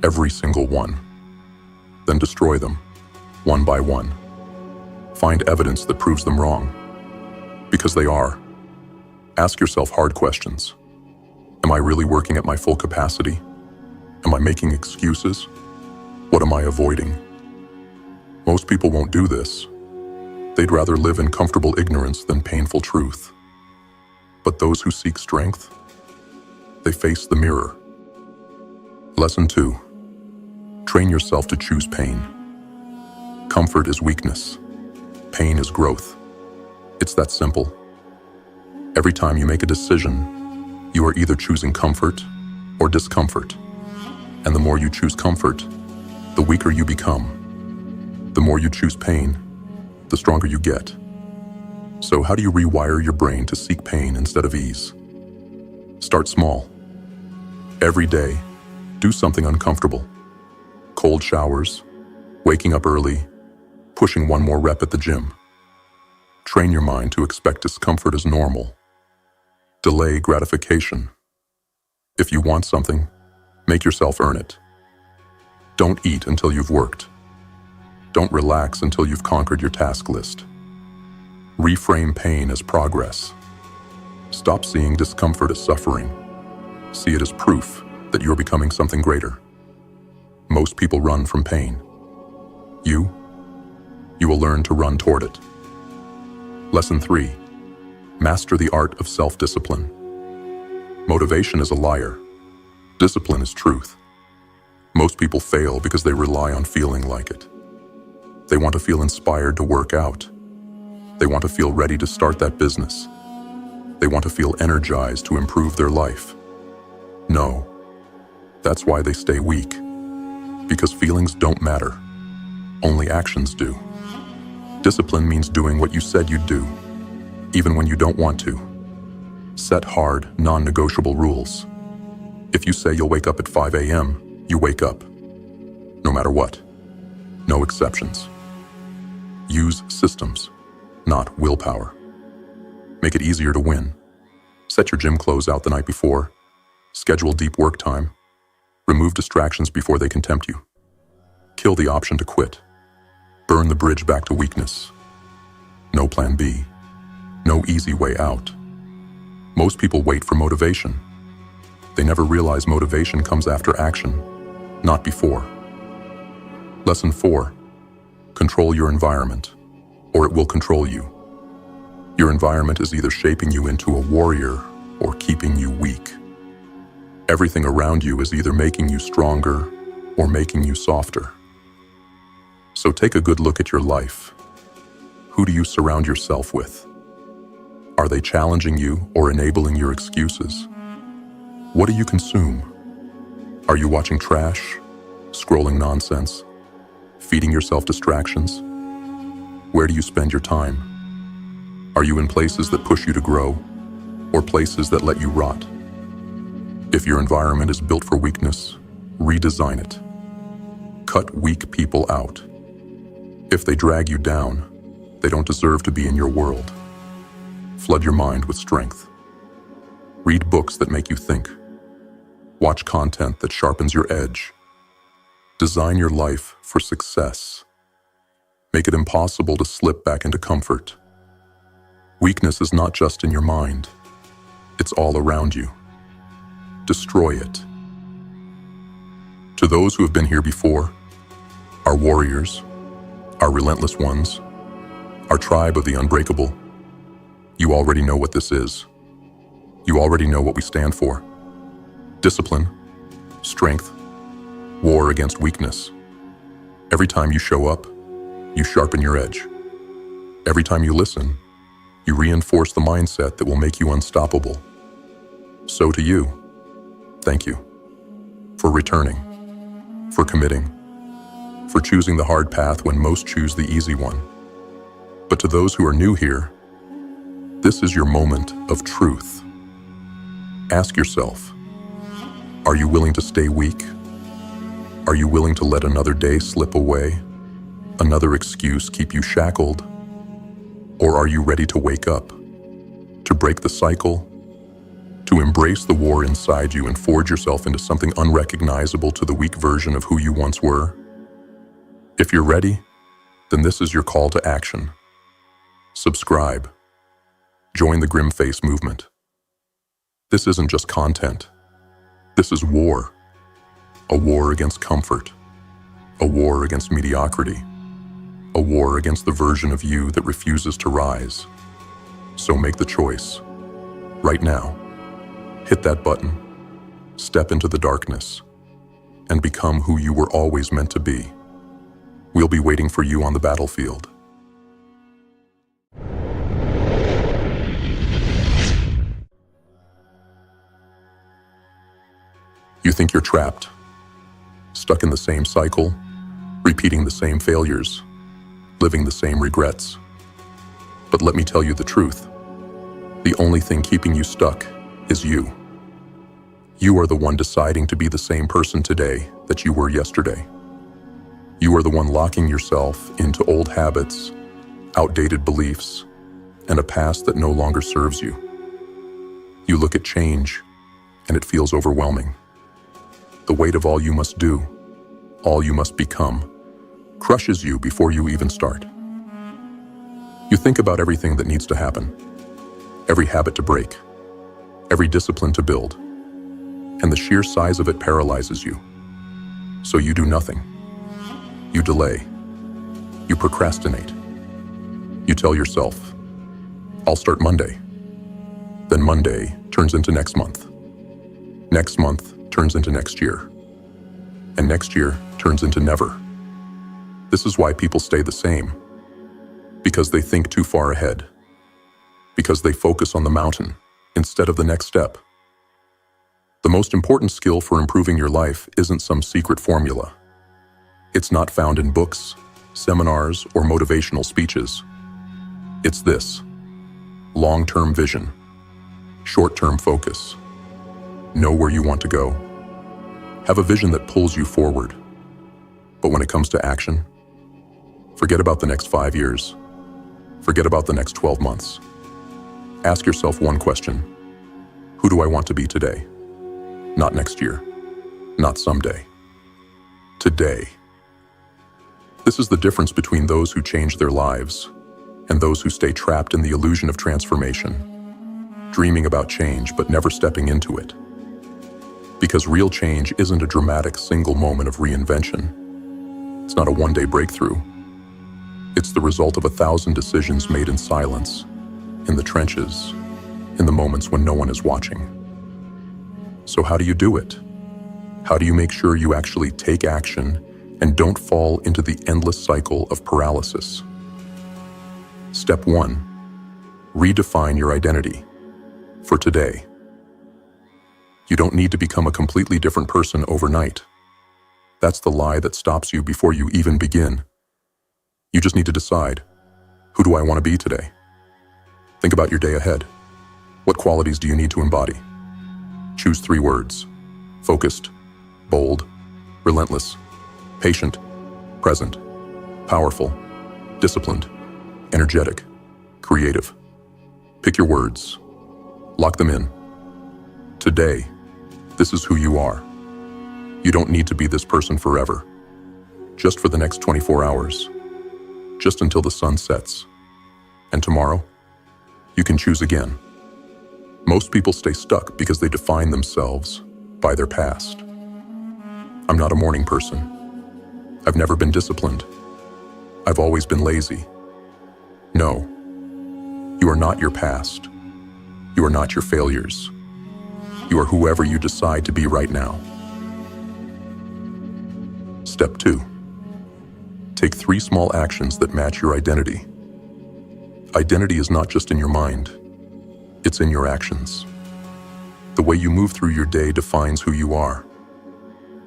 every single one. Then destroy them, one by one. Find evidence that proves them wrong. Because they are. Ask yourself hard questions. Am I really working at my full capacity? Am I making excuses? What am I avoiding? Most people won't do this. They'd rather live in comfortable ignorance than painful truth. But those who seek strength, they face the mirror. Lesson 2. Train yourself to choose pain. Comfort is weakness. Pain is growth. It's that simple. Every time you make a decision, you are either choosing comfort or discomfort. And the more you choose comfort, the weaker you become. The more you choose pain, the stronger you get. So how do you rewire your brain to seek pain instead of ease? Start small. Every day, do something uncomfortable. Cold showers, waking up early, pushing one more rep at the gym. Train your mind to expect discomfort as normal. Delay gratification. If you want something, make yourself earn it. Don't eat until you've worked. Don't relax until you've conquered your task list. Reframe pain as progress. Stop seeing discomfort as suffering. See it as proof that you're becoming something greater. Most people run from pain. You will learn to run toward it. Lesson 3. Master the art of self-discipline. Motivation is a liar. Discipline is truth. Most people fail because they rely on feeling like it. They want to feel inspired to work out. They want to feel ready to start that business. They want to feel energized to improve their life. No, that's why they stay weak. Because feelings don't matter. Only actions do. Discipline means doing what you said you'd do, even when you don't want to. Set hard, non-negotiable rules. If you say you'll wake up at 5 a.m., you wake up. No matter what. No exceptions. Use systems, not willpower. Make it easier to win. Set your gym clothes out the night before. Schedule deep work time. Remove distractions before they can tempt you. Kill the option to quit. Burn the bridge back to weakness. No plan B. No easy way out. Most people wait for motivation. They never realize motivation comes after action, not before. Lesson 4. Control your environment, or it will control you. Your environment is either shaping you into a warrior or keeping you weak. Everything around you is either making you stronger or making you softer. So take a good look at your life. Who do you surround yourself with? Are they challenging you or enabling your excuses? What do you consume? Are you watching trash, scrolling nonsense, feeding yourself distractions? Where do you spend your time? Are you in places that push you to grow or places that let you rot? If your environment is built for weakness, redesign it. Cut weak people out. If they drag you down, they don't deserve to be in your world. Flood your mind with strength. Read books that make you think. Watch content that sharpens your edge. Design your life for success. Make it impossible to slip back into comfort. Weakness is not just in your mind. It's all around you. Destroy it. To those who have been here before, our warriors, our relentless ones, our tribe of the unbreakable, you already know what this is. You already know what we stand for. Discipline, strength, war against weakness. Every time you show up, you sharpen your edge. Every time you listen, you reinforce the mindset that will make you unstoppable. So to you, thank you for returning, for committing, for choosing the hard path when most choose the easy one. But to those who are new here, this is your moment of truth. Ask yourself, are you willing to stay weak? Are you willing to let another day slip away? Another excuse keep you shackled? Or are you ready to wake up, to break the cycle, to embrace the war inside you and forge yourself into something unrecognizable to the weak version of who you once were? If you're ready, then this is your call to action. Subscribe. Join the Grim Face movement. This isn't just content. This is war. A war against comfort. A war against mediocrity. A war against the version of you that refuses to rise. So make the choice. Right now, hit that button, step into the darkness, and become who you were always meant to be. We'll be waiting for you on the battlefield. You think you're trapped, stuck in the same cycle, repeating the same failures, living the same regrets. But let me tell you the truth. The only thing keeping you stuck is you. You are the one deciding to be the same person today that you were yesterday. You are the one locking yourself into old habits, outdated beliefs, and a past that no longer serves you. You look at change, and it feels overwhelming. The weight of all you must do, all you must become, crushes you before you even start. You think about everything that needs to happen, every habit to break, every discipline to build, and the sheer size of it paralyzes you. So you do nothing. You delay. You procrastinate. You tell yourself, I'll start Monday. Then Monday turns into next month. Next month turns into next year. And next year turns into never. This is why people stay the same. Because they think too far ahead. Because they focus on the mountain instead of the next step. The most important skill for improving your life isn't some secret formula. It's not found in books, seminars, or motivational speeches. It's this: long-term vision, short-term focus. Know where you want to go. Have a vision that pulls you forward. But when it comes to action, forget about the next 5 years. Forget about the next 12 months. Ask yourself one question: who do I want to be today? Not next year. Not someday. Today. This is the difference between those who change their lives and those who stay trapped in the illusion of transformation, dreaming about change but never stepping into it. Because real change isn't a dramatic single moment of reinvention. It's not a one-day breakthrough. It's the result of 1,000 decisions made in silence, in the trenches, in the moments when no one is watching. So how do you do it? How do you make sure you actually take action and don't fall into the endless cycle of paralysis? Step 1. Redefine your identity. For today. You don't need to become a completely different person overnight. That's the lie that stops you before you even begin. You just need to decide, who do I want to be today? Think about your day ahead. What qualities do you need to embody? Choose 3 words: focused, bold, relentless, patient, present, powerful, disciplined, energetic, creative. Pick your words. Lock them in. Today, this is who you are. You don't need to be this person forever. Just for the next 24 hours. Just until the sun sets. And tomorrow, you can choose again. Most people stay stuck because they define themselves by their past. I'm not a morning person. I've never been disciplined. I've always been lazy. No, you are not your past. You are not your failures. You are whoever you decide to be right now. Step 2. Take 3 small actions that match your identity. Identity is not just in your mind. It's in your actions. The way you move through your day defines who you are.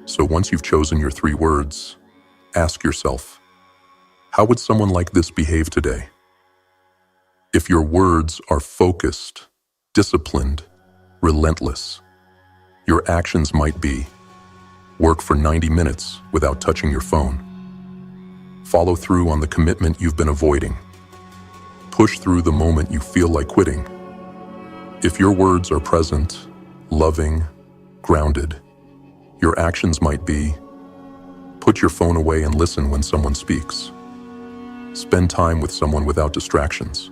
So once you've chosen your 3 words, ask yourself, how would someone like this behave today? If your words are focused, disciplined, relentless, your actions might be: work for 90 minutes without touching your phone. Follow through on the commitment you've been avoiding. Push through the moment you feel like quitting. If your words are present, loving, grounded, your actions might be: put your phone away and listen when someone speaks. Spend time with someone without distractions.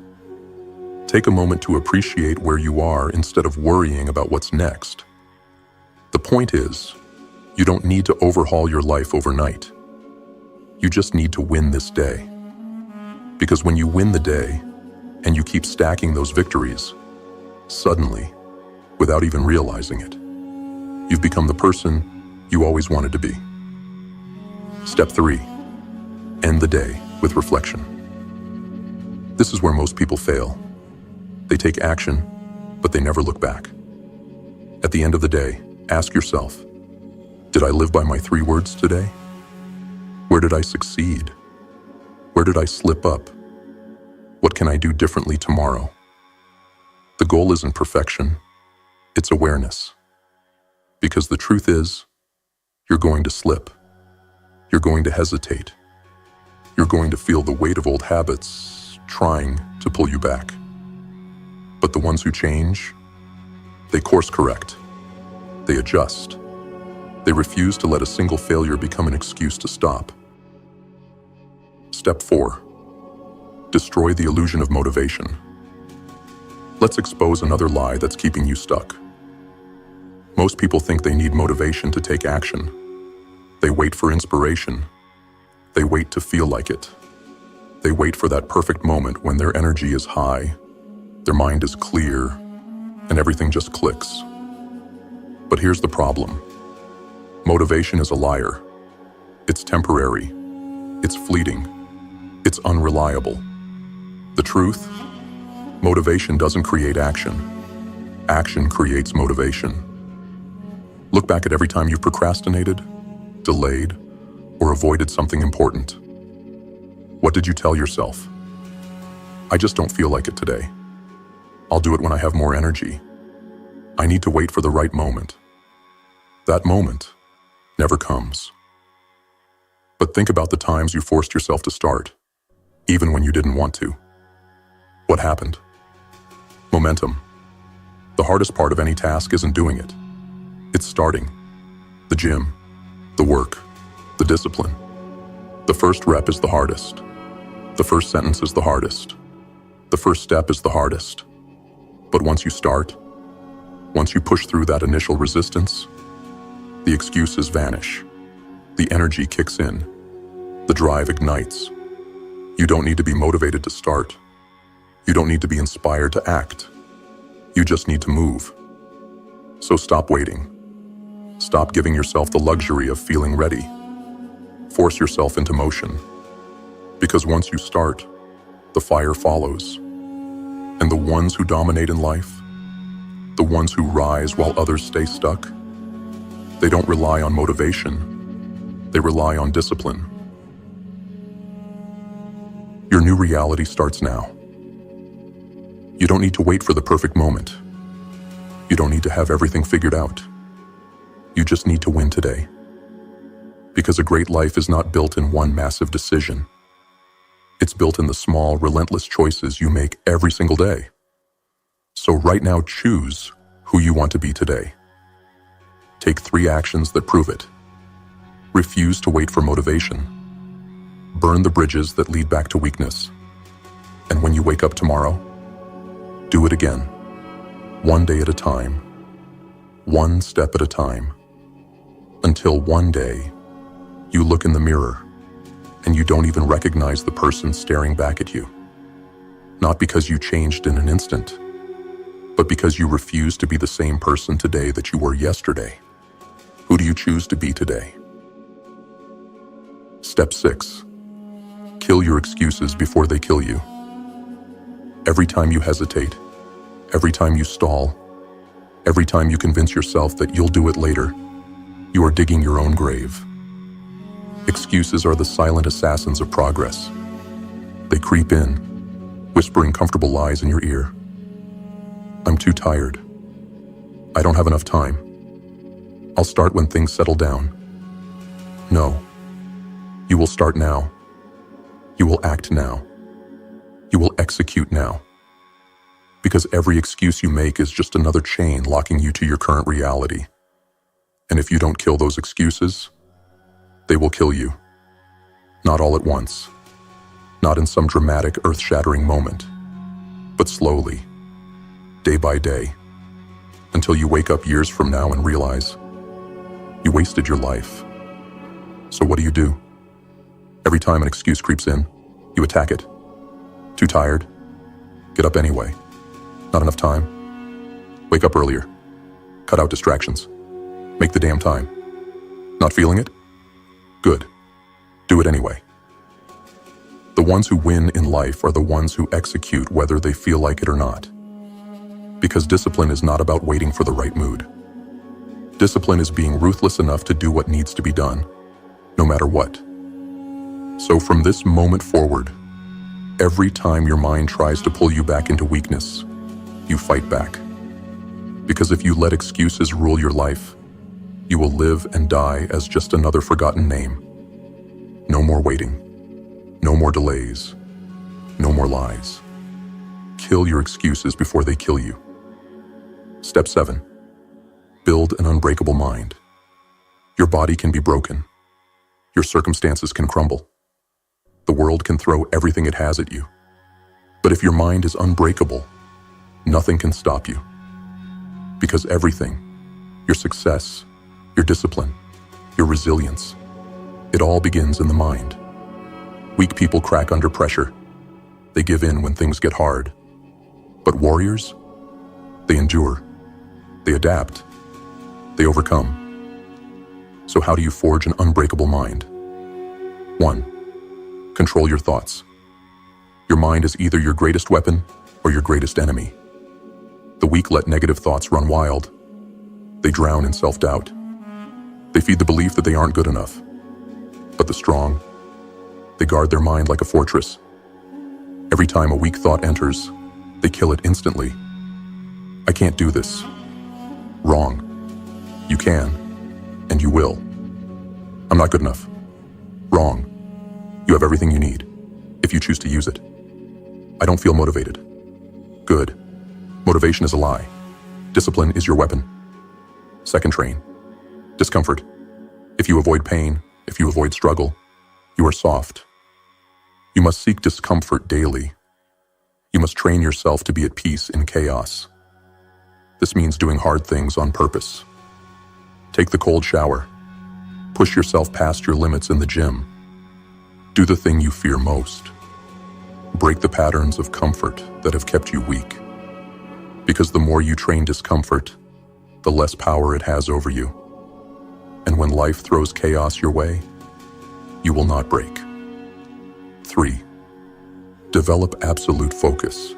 Take a moment to appreciate where you are instead of worrying about what's next. The point is, you don't need to overhaul your life overnight. You just need to win this day. Because when you win the day, and you keep stacking those victories, suddenly, without even realizing it. You've become the person you always wanted to be. Step 3. End the day with reflection. This is where most people fail. They take action, but they never look back. At the end of the day, ask yourself, did I live by my 3 words today? Where did I succeed? Where did I slip up? What can I do differently tomorrow? The goal isn't perfection, it's awareness. Because the truth is, you're going to slip. You're going to hesitate. You're going to feel the weight of old habits trying to pull you back. But the ones who change, they course correct. They adjust. They refuse to let a single failure become an excuse to stop. Step 4. Destroy the illusion of motivation. Let's expose another lie that's keeping you stuck. Most people think they need motivation to take action. They wait for inspiration. They wait to feel like it. They wait for that perfect moment when their energy is high, their mind is clear, and everything just clicks. But here's the problem. Motivation is a liar. It's temporary. It's fleeting. It's unreliable. The truth? Motivation doesn't create action. Action creates motivation. Look back at every time you've procrastinated, delayed, or avoided something important. What did you tell yourself? I just don't feel like it today. I'll do it when I have more energy. I need to wait for the right moment. That moment never comes. But think about the times you forced yourself to start, even when you didn't want to. What happened? Momentum. The hardest part of any task isn't doing it. It's starting. The gym, the work, the discipline. The first rep is the hardest. The first sentence is the hardest. The first step is the hardest. But once you start, once you push through that initial resistance, the excuses vanish. The energy kicks in. The drive ignites. You don't need to be motivated to start. You don't need to be inspired to act. You just need to move. So stop waiting. Stop giving yourself the luxury of feeling ready. Force yourself into motion. Because once you start, the fire follows. And the ones who dominate in life, the ones who rise while others stay stuck, they don't rely on motivation. They rely on discipline. Your new reality starts now. You don't need to wait for the perfect moment. You don't need to have everything figured out. You just need to win today. Because a great life is not built in one massive decision. It's built in the small, relentless choices you make every single day. So right now, choose who you want to be today. Take 3 actions that prove it. Refuse to wait for motivation. Burn the bridges that lead back to weakness. And when you wake up tomorrow, do it again. One day at a time. One step at a time. Until one day, you look in the mirror and you don't even recognize the person staring back at you. Not because you changed in an instant, but because you refuse to be the same person today that you were yesterday. Who do you choose to be today? Step 6. Kill your excuses before they kill you. Every time you hesitate, every time you stall, every time you convince yourself that you'll do it later, you are digging your own grave. Excuses are the silent assassins of progress. They creep in, whispering comfortable lies in your ear. I'm too tired. I don't have enough time. I'll start when things settle down. No. You will start now. You will act now. You will execute now. Because every excuse you make is just another chain locking you to your current reality. And if you don't kill those excuses, they will kill you. Not all at once. Not in some dramatic, earth-shattering moment. But slowly, day by day, until you wake up years from now and realize you wasted your life. So what do? Every time an excuse creeps in, you attack it. Too tired? Get up anyway. Not enough time? Wake up earlier. Cut out distractions. Make the damn time. Not feeling it? Good. Do it anyway. The ones who win in life are the ones who execute whether they feel like it or not. Because discipline is not about waiting for the right mood. Discipline is being ruthless enough to do what needs to be done, no matter what. So from this moment forward, every time your mind tries to pull you back into weakness, you fight back. Because if you let excuses rule your life, you will live and die as just another forgotten name. No more waiting. No more delays. No more lies. Kill your excuses before they kill you. Step 7. Build an unbreakable mind. Your body can be broken. Your circumstances can crumble. The world can throw everything it has at you. But if your mind is unbreakable, nothing can stop you. Because everything, your success, your discipline, your resilience, it all begins in the mind. Weak people crack under pressure. They give in when things get hard. But warriors, they endure. They adapt. They overcome. So how do you forge an unbreakable mind? 1. Control your thoughts. Your mind is either your greatest weapon or your greatest enemy. The weak let negative thoughts run wild. They drown in self-doubt. They feed the belief that they aren't good enough. But the strong, they guard their mind like a fortress. Every time a weak thought enters, they kill it instantly. I can't do this. Wrong. You can, and you will. I'm not good enough. Wrong. You have everything you need, if you choose to use it. I don't feel motivated. Good. Motivation is a lie. Discipline is your weapon. Second train. Discomfort. If you avoid pain, if you avoid struggle, you are soft. You must seek discomfort daily. You must train yourself to be at peace in chaos. This means doing hard things on purpose. Take the cold shower. Push yourself past your limits in the gym. Do the thing you fear most. Break the patterns of comfort that have kept you weak. Because the more you train discomfort, the less power it has over you. And when life throws chaos your way, you will not break. 3. Develop absolute focus.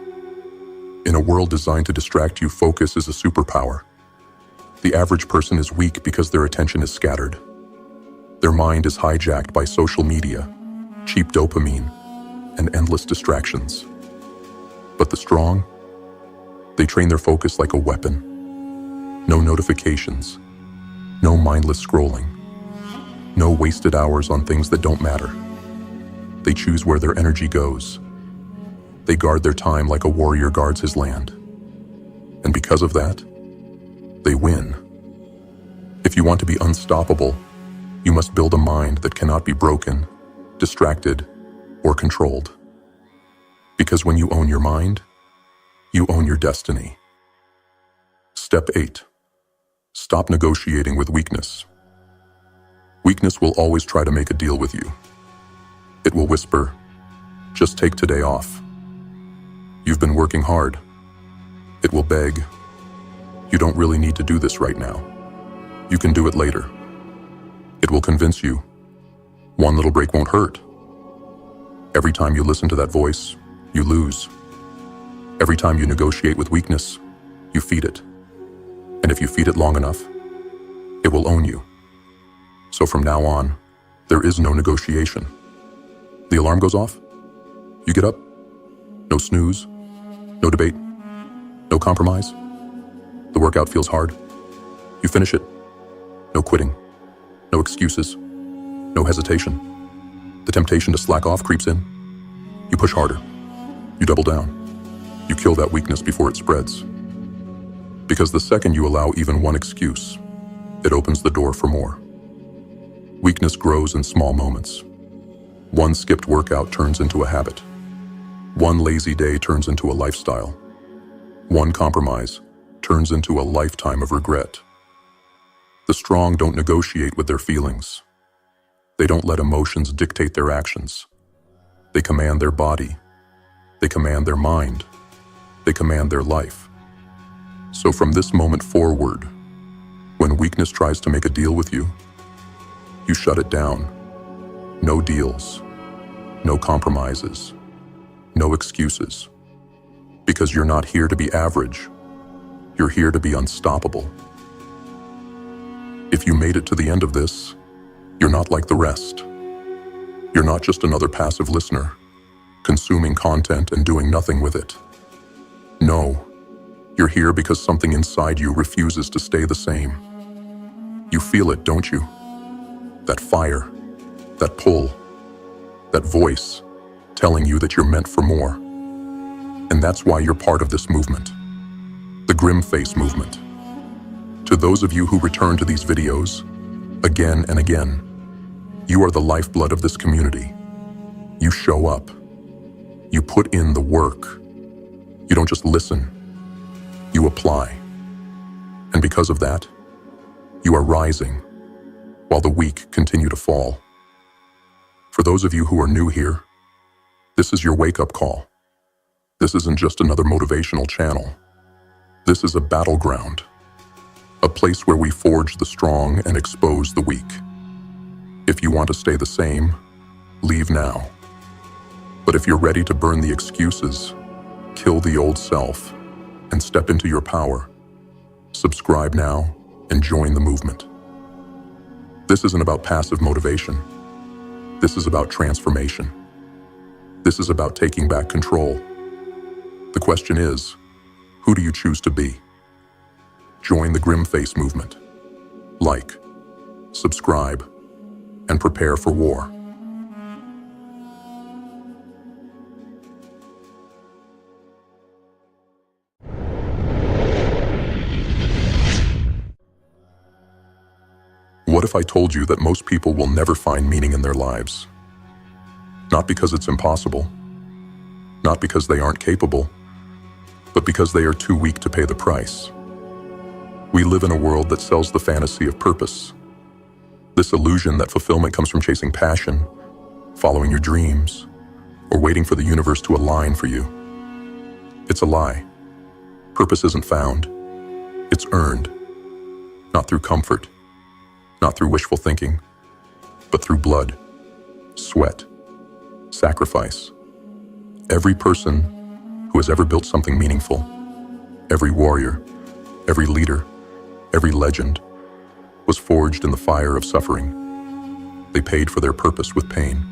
In a world designed to distract you, focus is a superpower. The average person is weak because their attention is scattered. Their mind is hijacked by social media, cheap dopamine, and endless distractions. But the strong, they train their focus like a weapon. No notifications, no mindless scrolling, no wasted hours on things that don't matter. They choose where their energy goes. They guard their time like a warrior guards his land. And because of that, they win. If you want to be unstoppable, you must build a mind that cannot be broken, distracted, or controlled. Because when you own your mind, you own your destiny. Step 8. Stop negotiating with weakness. Weakness will always try to make a deal with you. It will whisper, "Just take today off." You've been working hard. It will beg, "You don't really need to do this right now. You can do it later." It will convince you, "One little break won't hurt." Every time you listen to that voice, you lose. Every time you negotiate with weakness, you feed it. And if you feed it long enough, it will own you. So from now on, there is no negotiation. The alarm goes off, you get up. No snooze, no debate, no compromise. The workout feels hard. You finish it. No quitting, no excuses, no hesitation. The temptation to slack off creeps in. You push harder. You double down. You kill that weakness before it spreads. Because the second you allow even one excuse, it opens the door for more. Weakness grows in small moments. One skipped workout turns into a habit. One lazy day turns into a lifestyle. One compromise turns into a lifetime of regret. The strong don't negotiate with their feelings. They don't let emotions dictate their actions. They command their body. They command their mind. They command their life. So from this moment forward, When weakness tries to make a deal with you, you shut it down. No deals, no compromises, no excuses. Because you're not here to be average. You're here to be unstoppable. If you made it to the end of this, you're not like the rest. You're not just another passive listener, consuming content and doing nothing with it. No, you're here because something inside you refuses to stay the same. You feel it, don't you? That fire, that pull, that voice telling you that you're meant for more. And that's why you're part of this movement, the Grim Face movement. To those of you who return to these videos, again and again, you are the lifeblood of this community. You show up. You put in the work. You don't just listen. You apply. And because of that, you are rising, while the weak continue to fall. For those of you who are new here, this is your wake-up call. This isn't just another motivational channel. This is a battleground, a place where we forge the strong and expose the weak. If you want to stay the same, leave now. But if you're ready to burn the excuses, kill the old self, and step into your power, subscribe now and join the movement. This isn't about passive motivation. This is about transformation. This is about taking back control. The question is, who do you choose to be? Join the Grim Face movement. Like, subscribe, and prepare for war. What if I told you that most people will never find meaning in their lives? Not because it's impossible, not because they aren't capable, but because they are too weak to pay the price. We live in a world that sells the fantasy of purpose. This illusion that fulfillment comes from chasing passion, following your dreams, or waiting for the universe to align for you. It's a lie. Purpose isn't found. It's earned. Not through comfort, not through wishful thinking, but through blood, sweat, sacrifice. Every person who has ever built something meaningful, every warrior, every leader, every legend, was forged in the fire of suffering. They paid for their purpose with pain.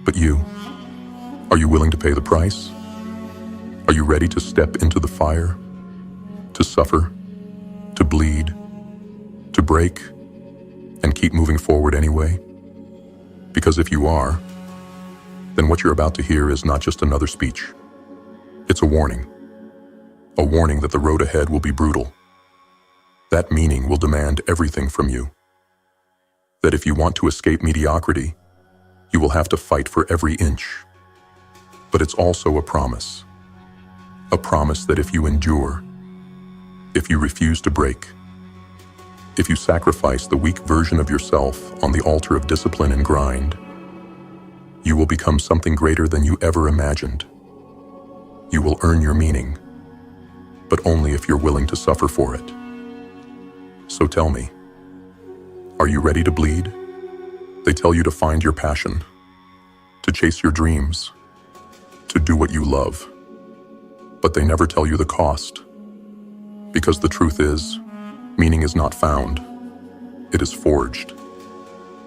But you, are you willing to pay the price? Are you ready to step into the fire? To suffer? To bleed? To break? And keep moving forward anyway? Because if you are, then what you're about to hear is not just another speech. It's a warning that the road ahead will be brutal. That meaning will demand everything from you. That if you want to escape mediocrity, you will have to fight for every inch. But it's also a promise that if you endure, if you refuse to break, if you sacrifice the weak version of yourself on the altar of discipline and grind, you will become something greater than you ever imagined. You will earn your meaning, but only if you're willing to suffer for it. So tell me, are you ready to bleed? They tell you to find your passion, to chase your dreams, to do what you love. But they never tell you the cost. Because the truth is, meaning is not found. It is forged.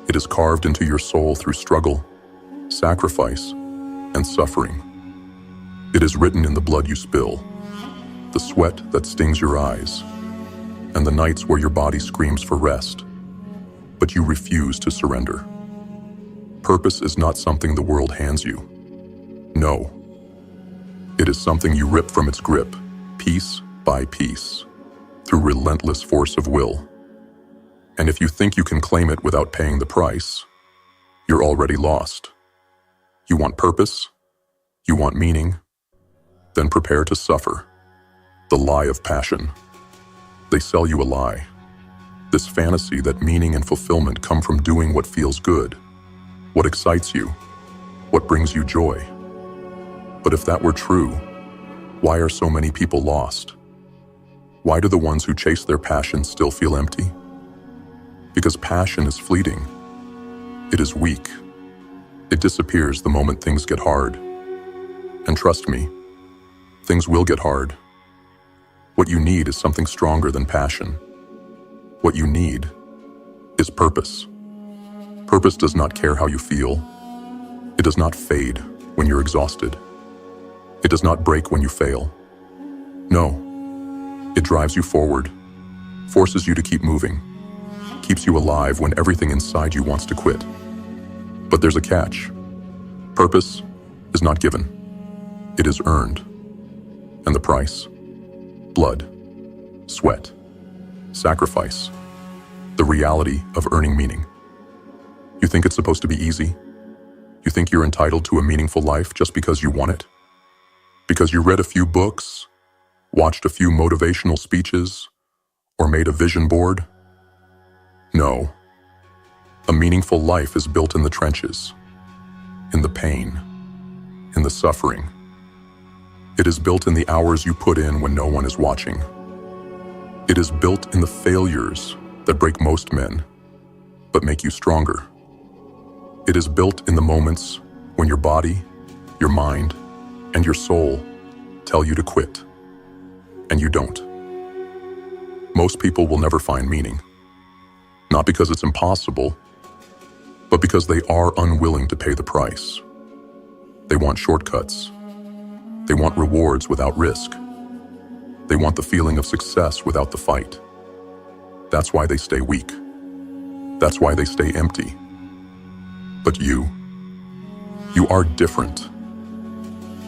It is carved into your soul through struggle, sacrifice, and suffering. It is written in the blood you spill, the sweat that stings your eyes, and the nights where your body screams for rest, but you refuse to surrender. Purpose is not something the world hands you. No. It is something you rip from its grip, piece by piece, through relentless force of will. And if you think you can claim it without paying the price, you're already lost. You want purpose? You want meaning? Then prepare to suffer. The lie of passion. They sell you a lie. This fantasy that meaning and fulfillment come from doing what feels good, what excites you, what brings you joy. But if that were true, why are so many people lost? Why do the ones who chase their passion still feel empty? Because passion is fleeting. It is weak. It disappears the moment things get hard. And trust me, things will get hard. What you need is something stronger than passion. What you need is purpose. Purpose does not care how you feel. It does not fade when you're exhausted. It does not break when you fail. No, it drives you forward, forces you to keep moving, keeps you alive when everything inside you wants to quit. But there's a catch. Purpose is not given. It is earned. And the price? Blood, sweat, sacrifice, the reality of earning meaning. You think it's supposed to be easy? You think you're entitled to a meaningful life just because you want it? Because you read a few books, watched a few motivational speeches, or made a vision board? No. A meaningful life is built in the trenches, in the pain, in the suffering. It is built in the hours you put in when no one is watching. It is built in the failures that break most men, but make you stronger. It is built in the moments when your body, your mind, and your soul tell you to quit, and you don't. Most people will never find meaning, not because it's impossible, but because they are unwilling to pay the price. They want shortcuts. They want rewards without risk. They want the feeling of success without the fight. That's why they stay weak. That's why they stay empty. But you are different.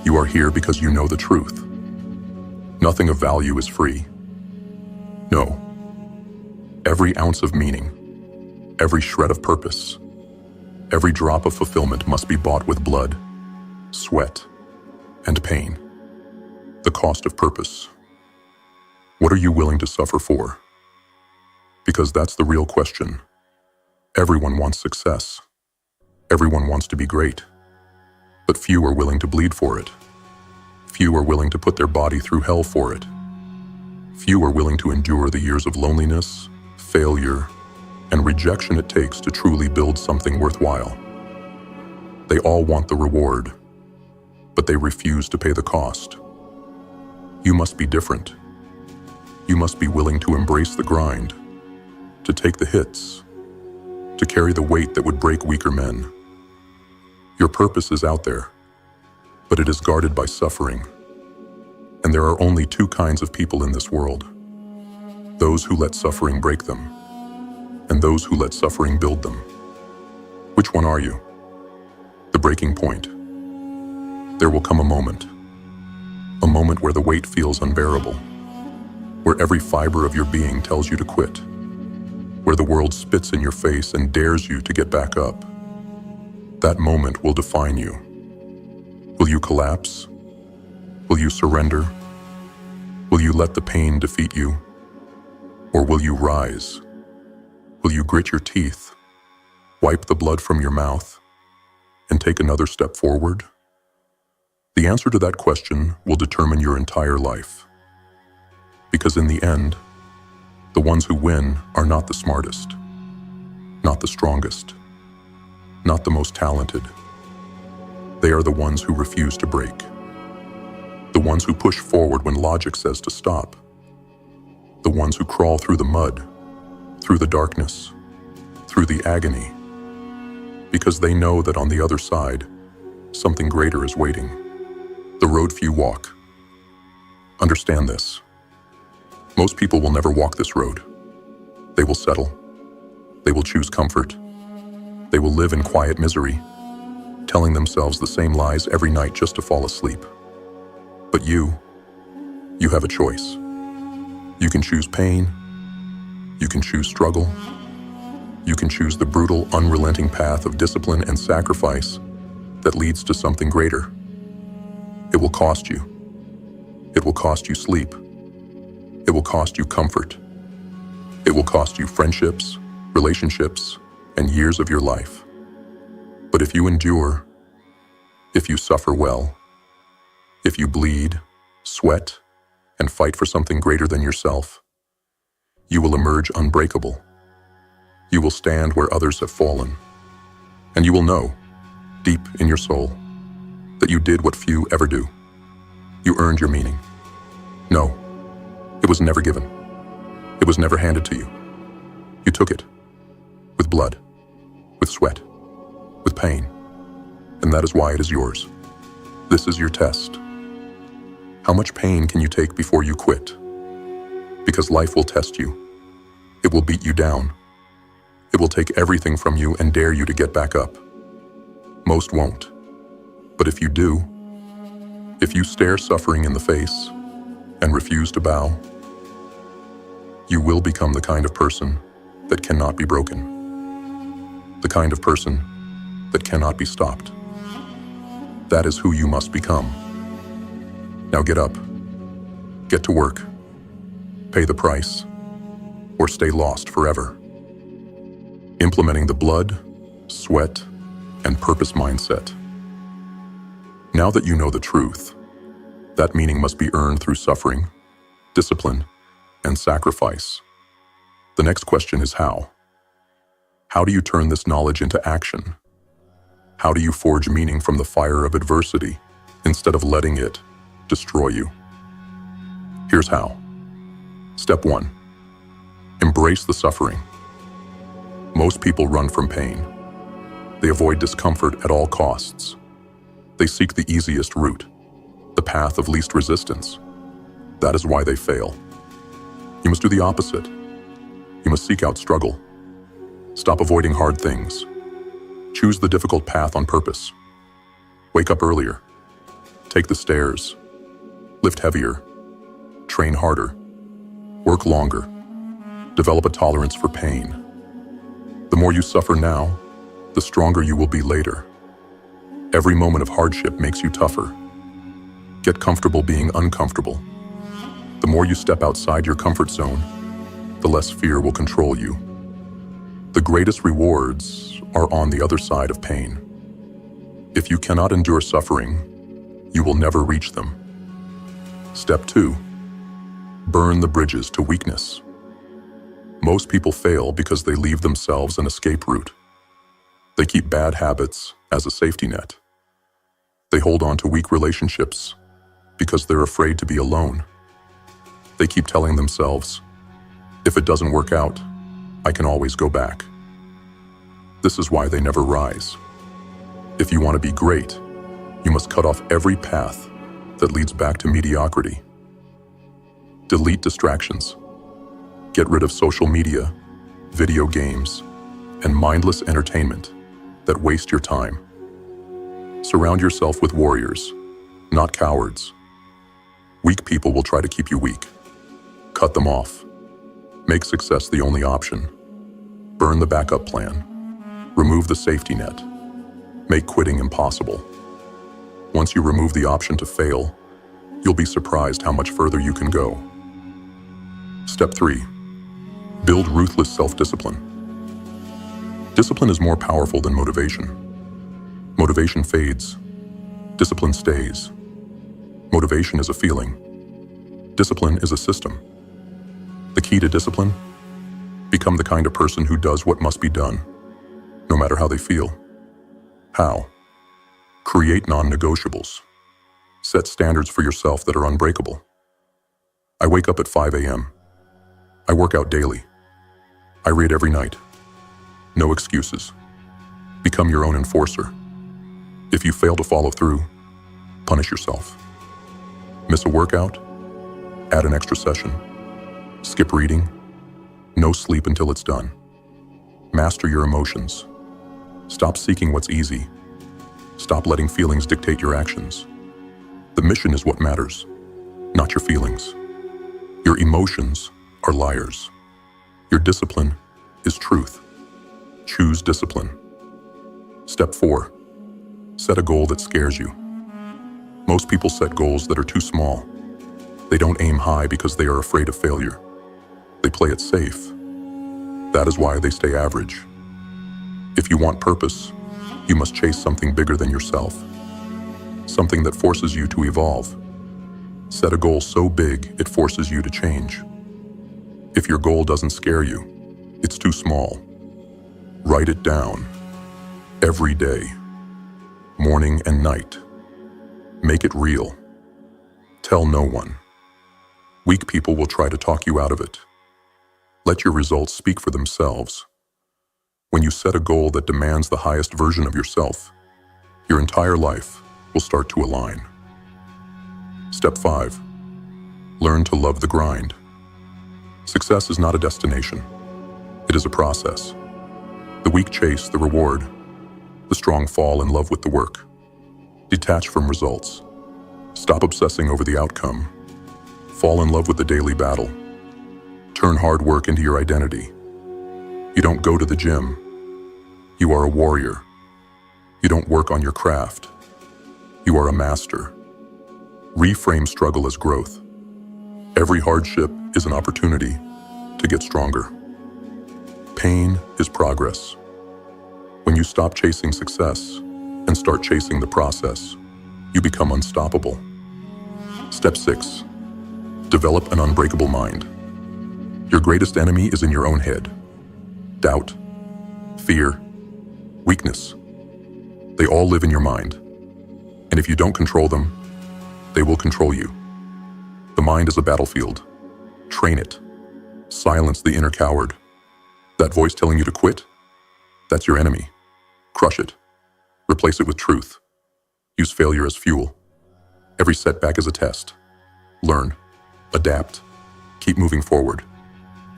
You are here because you know the truth. Nothing of value is free. No. Every ounce of meaning, every shred of purpose, every drop of fulfillment must be bought with blood, sweat, and pain. The cost of purpose. What are you willing to suffer for? Because that's the real question. Everyone wants success. Everyone wants to be great. But few are willing to bleed for it. Few are willing to put their body through hell for it. Few are willing to endure the years of loneliness, failure, and rejection it takes to truly build something worthwhile. They all want the reward, but they refuse to pay the cost. You must be different. You must be willing to embrace the grind, to take the hits, to carry the weight that would break weaker men. Your purpose is out there, but it is guarded by suffering. And there are only two kinds of people in this world: those who let suffering break them, and those who let suffering build them. Which one are you? The breaking point. There will come a moment where the weight feels unbearable, where every fiber of your being tells you to quit, where the world spits in your face and dares you to get back up. That moment will define you. Will you collapse? Will you surrender? Will you let the pain defeat you? Or will you rise? Will you grit your teeth, wipe the blood from your mouth, and take another step forward? The answer to that question will determine your entire life. Because in the end, the ones who win are not the smartest, not the strongest, not the most talented. They are the ones who refuse to break. The ones who push forward when logic says to stop. The ones who crawl through the mud, through the darkness, through the agony, because they know that on the other side, something greater is waiting. The road few walk. Understand this. Most people will never walk this road. They will settle. They will choose comfort. They will live in quiet misery, telling themselves the same lies every night just to fall asleep. But you have a choice. You can choose pain. You can choose struggle. You can choose the brutal, unrelenting path of discipline and sacrifice that leads to something greater. It will cost you. It will cost you sleep. It will cost you comfort. It will cost you friendships, relationships, and years of your life. But if you endure, if you suffer well, if you bleed, sweat, and fight for something greater than yourself, you will emerge unbreakable. You will stand where others have fallen, and you will know, deep in your soul, that you did what few ever do. You earned your meaning. No, it was never given. It was never handed to you. You took it, with blood, with sweat, with pain, and that is why it is yours. This is your test. How much pain can you take before you quit? Because life will test you. It will beat you down. It will take everything from you and dare you to get back up. Most won't. But if you do, if you stare suffering in the face and refuse to bow, you will become the kind of person that cannot be broken. The kind of person that cannot be stopped. That is who you must become. Now get up, get to work, pay the price, or stay lost forever. Implementing the blood, sweat, and purpose mindset. Now that you know the truth, that meaning must be earned through suffering, discipline, and sacrifice. The next question is how? How do you turn this knowledge into action? How do you forge meaning from the fire of adversity instead of letting it destroy you? Here's how. Step 1. Embrace the suffering. Most people run from pain. They avoid discomfort at all costs. They seek the easiest route, the path of least resistance. That is why they fail. You must do the opposite. You must seek out struggle. Stop avoiding hard things. Choose the difficult path on purpose. Wake up earlier. Take the stairs. Lift heavier. Train harder. Work longer. Develop a tolerance for pain. The more you suffer now, the stronger you will be later. Every moment of hardship makes you tougher. Get comfortable being uncomfortable. The more you step outside your comfort zone, the less fear will control you. The greatest rewards are on the other side of pain. If you cannot endure suffering, you will never reach them. Step 2. Burn the bridges to weakness. Most people fail because they leave themselves an escape route. They keep bad habits as a safety net. They hold on to weak relationships because they're afraid to be alone. They keep telling themselves, if it doesn't work out, I can always go back. This is why they never rise. If you want to be great, you must cut off every path that leads back to mediocrity. Delete distractions. Get rid of social media, video games, and mindless entertainment that waste your time. Surround yourself with warriors, not cowards. Weak people will try to keep you weak. Cut them off. Make success the only option. Burn the backup plan. Remove the safety net. Make quitting impossible. Once you remove the option to fail, you'll be surprised how much further you can go. Step 3. Build ruthless self-discipline. Discipline is more powerful than motivation. Motivation fades. Discipline stays. Motivation is a feeling. Discipline is a system. The key to discipline? Become the kind of person who does what must be done, no matter how they feel. How? Create non-negotiables. Set standards for yourself that are unbreakable. I wake up at 5 a.m. I work out daily. I read every night. No excuses. Become your own enforcer. If you fail to follow through, punish yourself. Miss a workout? Add an extra session. Skip reading? No sleep until it's done. Master your emotions. Stop seeking what's easy. Stop letting feelings dictate your actions. The mission is what matters, not your feelings. Your emotions are liars. Your discipline is truth. Choose discipline. Step 4. Set a goal that scares you. Most people set goals that are too small. They don't aim high because they are afraid of failure. They play it safe. That is why they stay average. If you want purpose, you must chase something bigger than yourself. Something that forces you to evolve. Set a goal so big it forces you to change. If your goal doesn't scare you, it's too small. Write it down. Every day. Morning and night. Make it real. Tell no one. Weak people will try to talk you out of it. Let your results speak for themselves. When you set a goal that demands the highest version of yourself, your entire life will start to align. Step 5. Learn to love the grind. Success is not a destination. It is a process. The weak chase the reward. The strong fall in love with the work. Detach from results. Stop obsessing over the outcome. Fall in love with the daily battle. Turn hard work into your identity. You don't go to the gym. You are a warrior. You don't work on your craft. You are a master. Reframe struggle as growth. Every hardship is an opportunity to get stronger. Pain is progress. When you stop chasing success and start chasing the process, you become unstoppable. Step 6. Develop an unbreakable mind. Your greatest enemy is in your own head. Doubt, fear, weakness. They all live in your mind. And if you don't control them, they will control you. The mind is a battlefield. Train it. Silence the inner coward. That voice telling you to quit? That's your enemy. Crush it. Replace it with truth. Use failure as fuel. Every setback is a test. Learn. Adapt. Keep moving forward.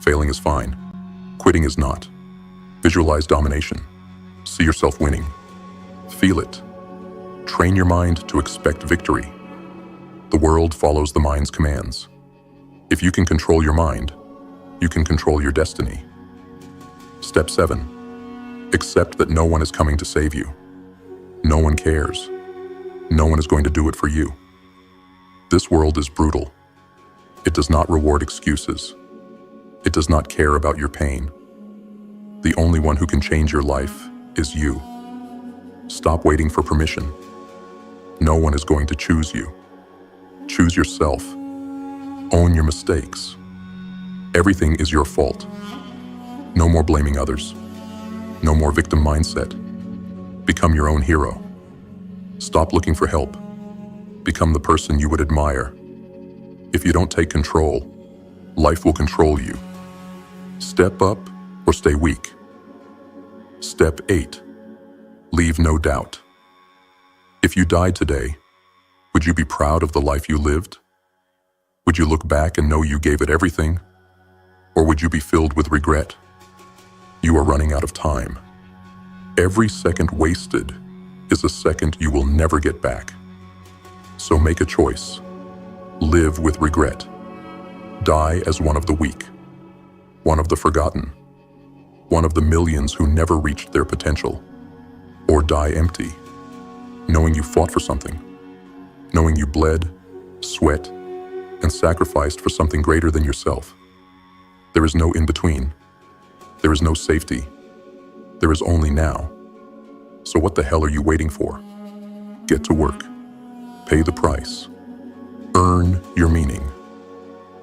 Failing is fine. Quitting is not. Visualize domination. See yourself winning. Feel it. Train your mind to expect victory. The world follows the mind's commands. If you can control your mind, you can control your destiny. Step 7. Accept that no one is coming to save you. No one cares. No one is going to do it for you. This world is brutal. It does not reward excuses. It does not care about your pain. The only one who can change your life is you. Stop waiting for permission. No one is going to choose you. Choose yourself. Own your mistakes. Everything is your fault. No more blaming others. No more victim mindset. Become your own hero. Stop looking for help. Become the person you would admire. If you don't take control, life will control you. Step up or stay weak. Step 8. Leave no doubt. If you died today, would you be proud of the life you lived? Would you look back and know you gave it everything? Or would you be filled with regret? You are running out of time. Every second wasted is a second you will never get back. So make a choice. Live with regret. Die as one of the weak. One of the forgotten. One of the millions who never reached their potential. Or die empty, knowing you fought for something. Knowing you bled, sweat, and sacrificed for something greater than yourself. There is no in-between. There is no safety. There is only now. So what the hell are you waiting for? Get to work. Pay the price. Earn your meaning.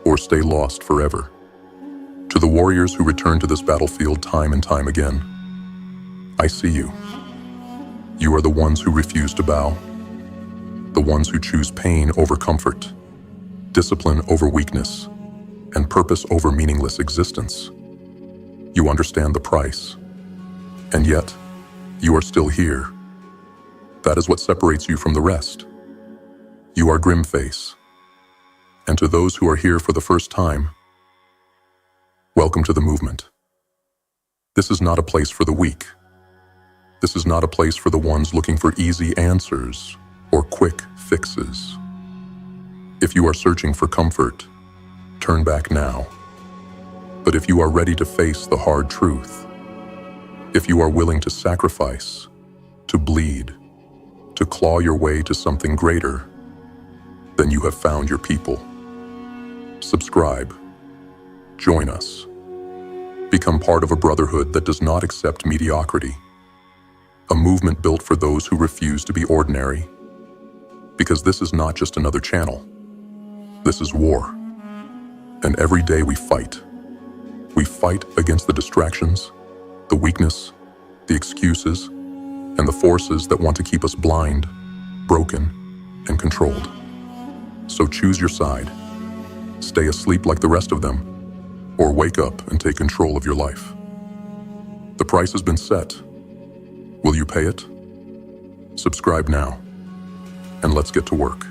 Or stay lost forever. To the warriors who return to this battlefield time and time again, I see you. You are the ones who refuse to bow. The ones who choose pain over comfort, discipline over weakness, and purpose over meaningless existence. You understand the price. And yet, you are still here. That is what separates you from the rest. You are Grimface. And to those who are here for the first time, welcome to the movement. This is not a place for the weak. This is not a place for the ones looking for easy answers or quick fixes. If you are searching for comfort, turn back now. But if you are ready to face the hard truth, if you are willing to sacrifice, to bleed, to claw your way to something greater, then you have found your people. Subscribe. Join us. Become part of a brotherhood that does not accept mediocrity. A movement built for those who refuse to be ordinary. Because this is not just another channel. This is war. And every day we fight. We fight against the distractions, the weakness, the excuses, and the forces that want to keep us blind, broken, and controlled. So choose your side. Stay asleep like the rest of them, or wake up and take control of your life. The price has been set. Will you pay it? Subscribe now, and let's get to work.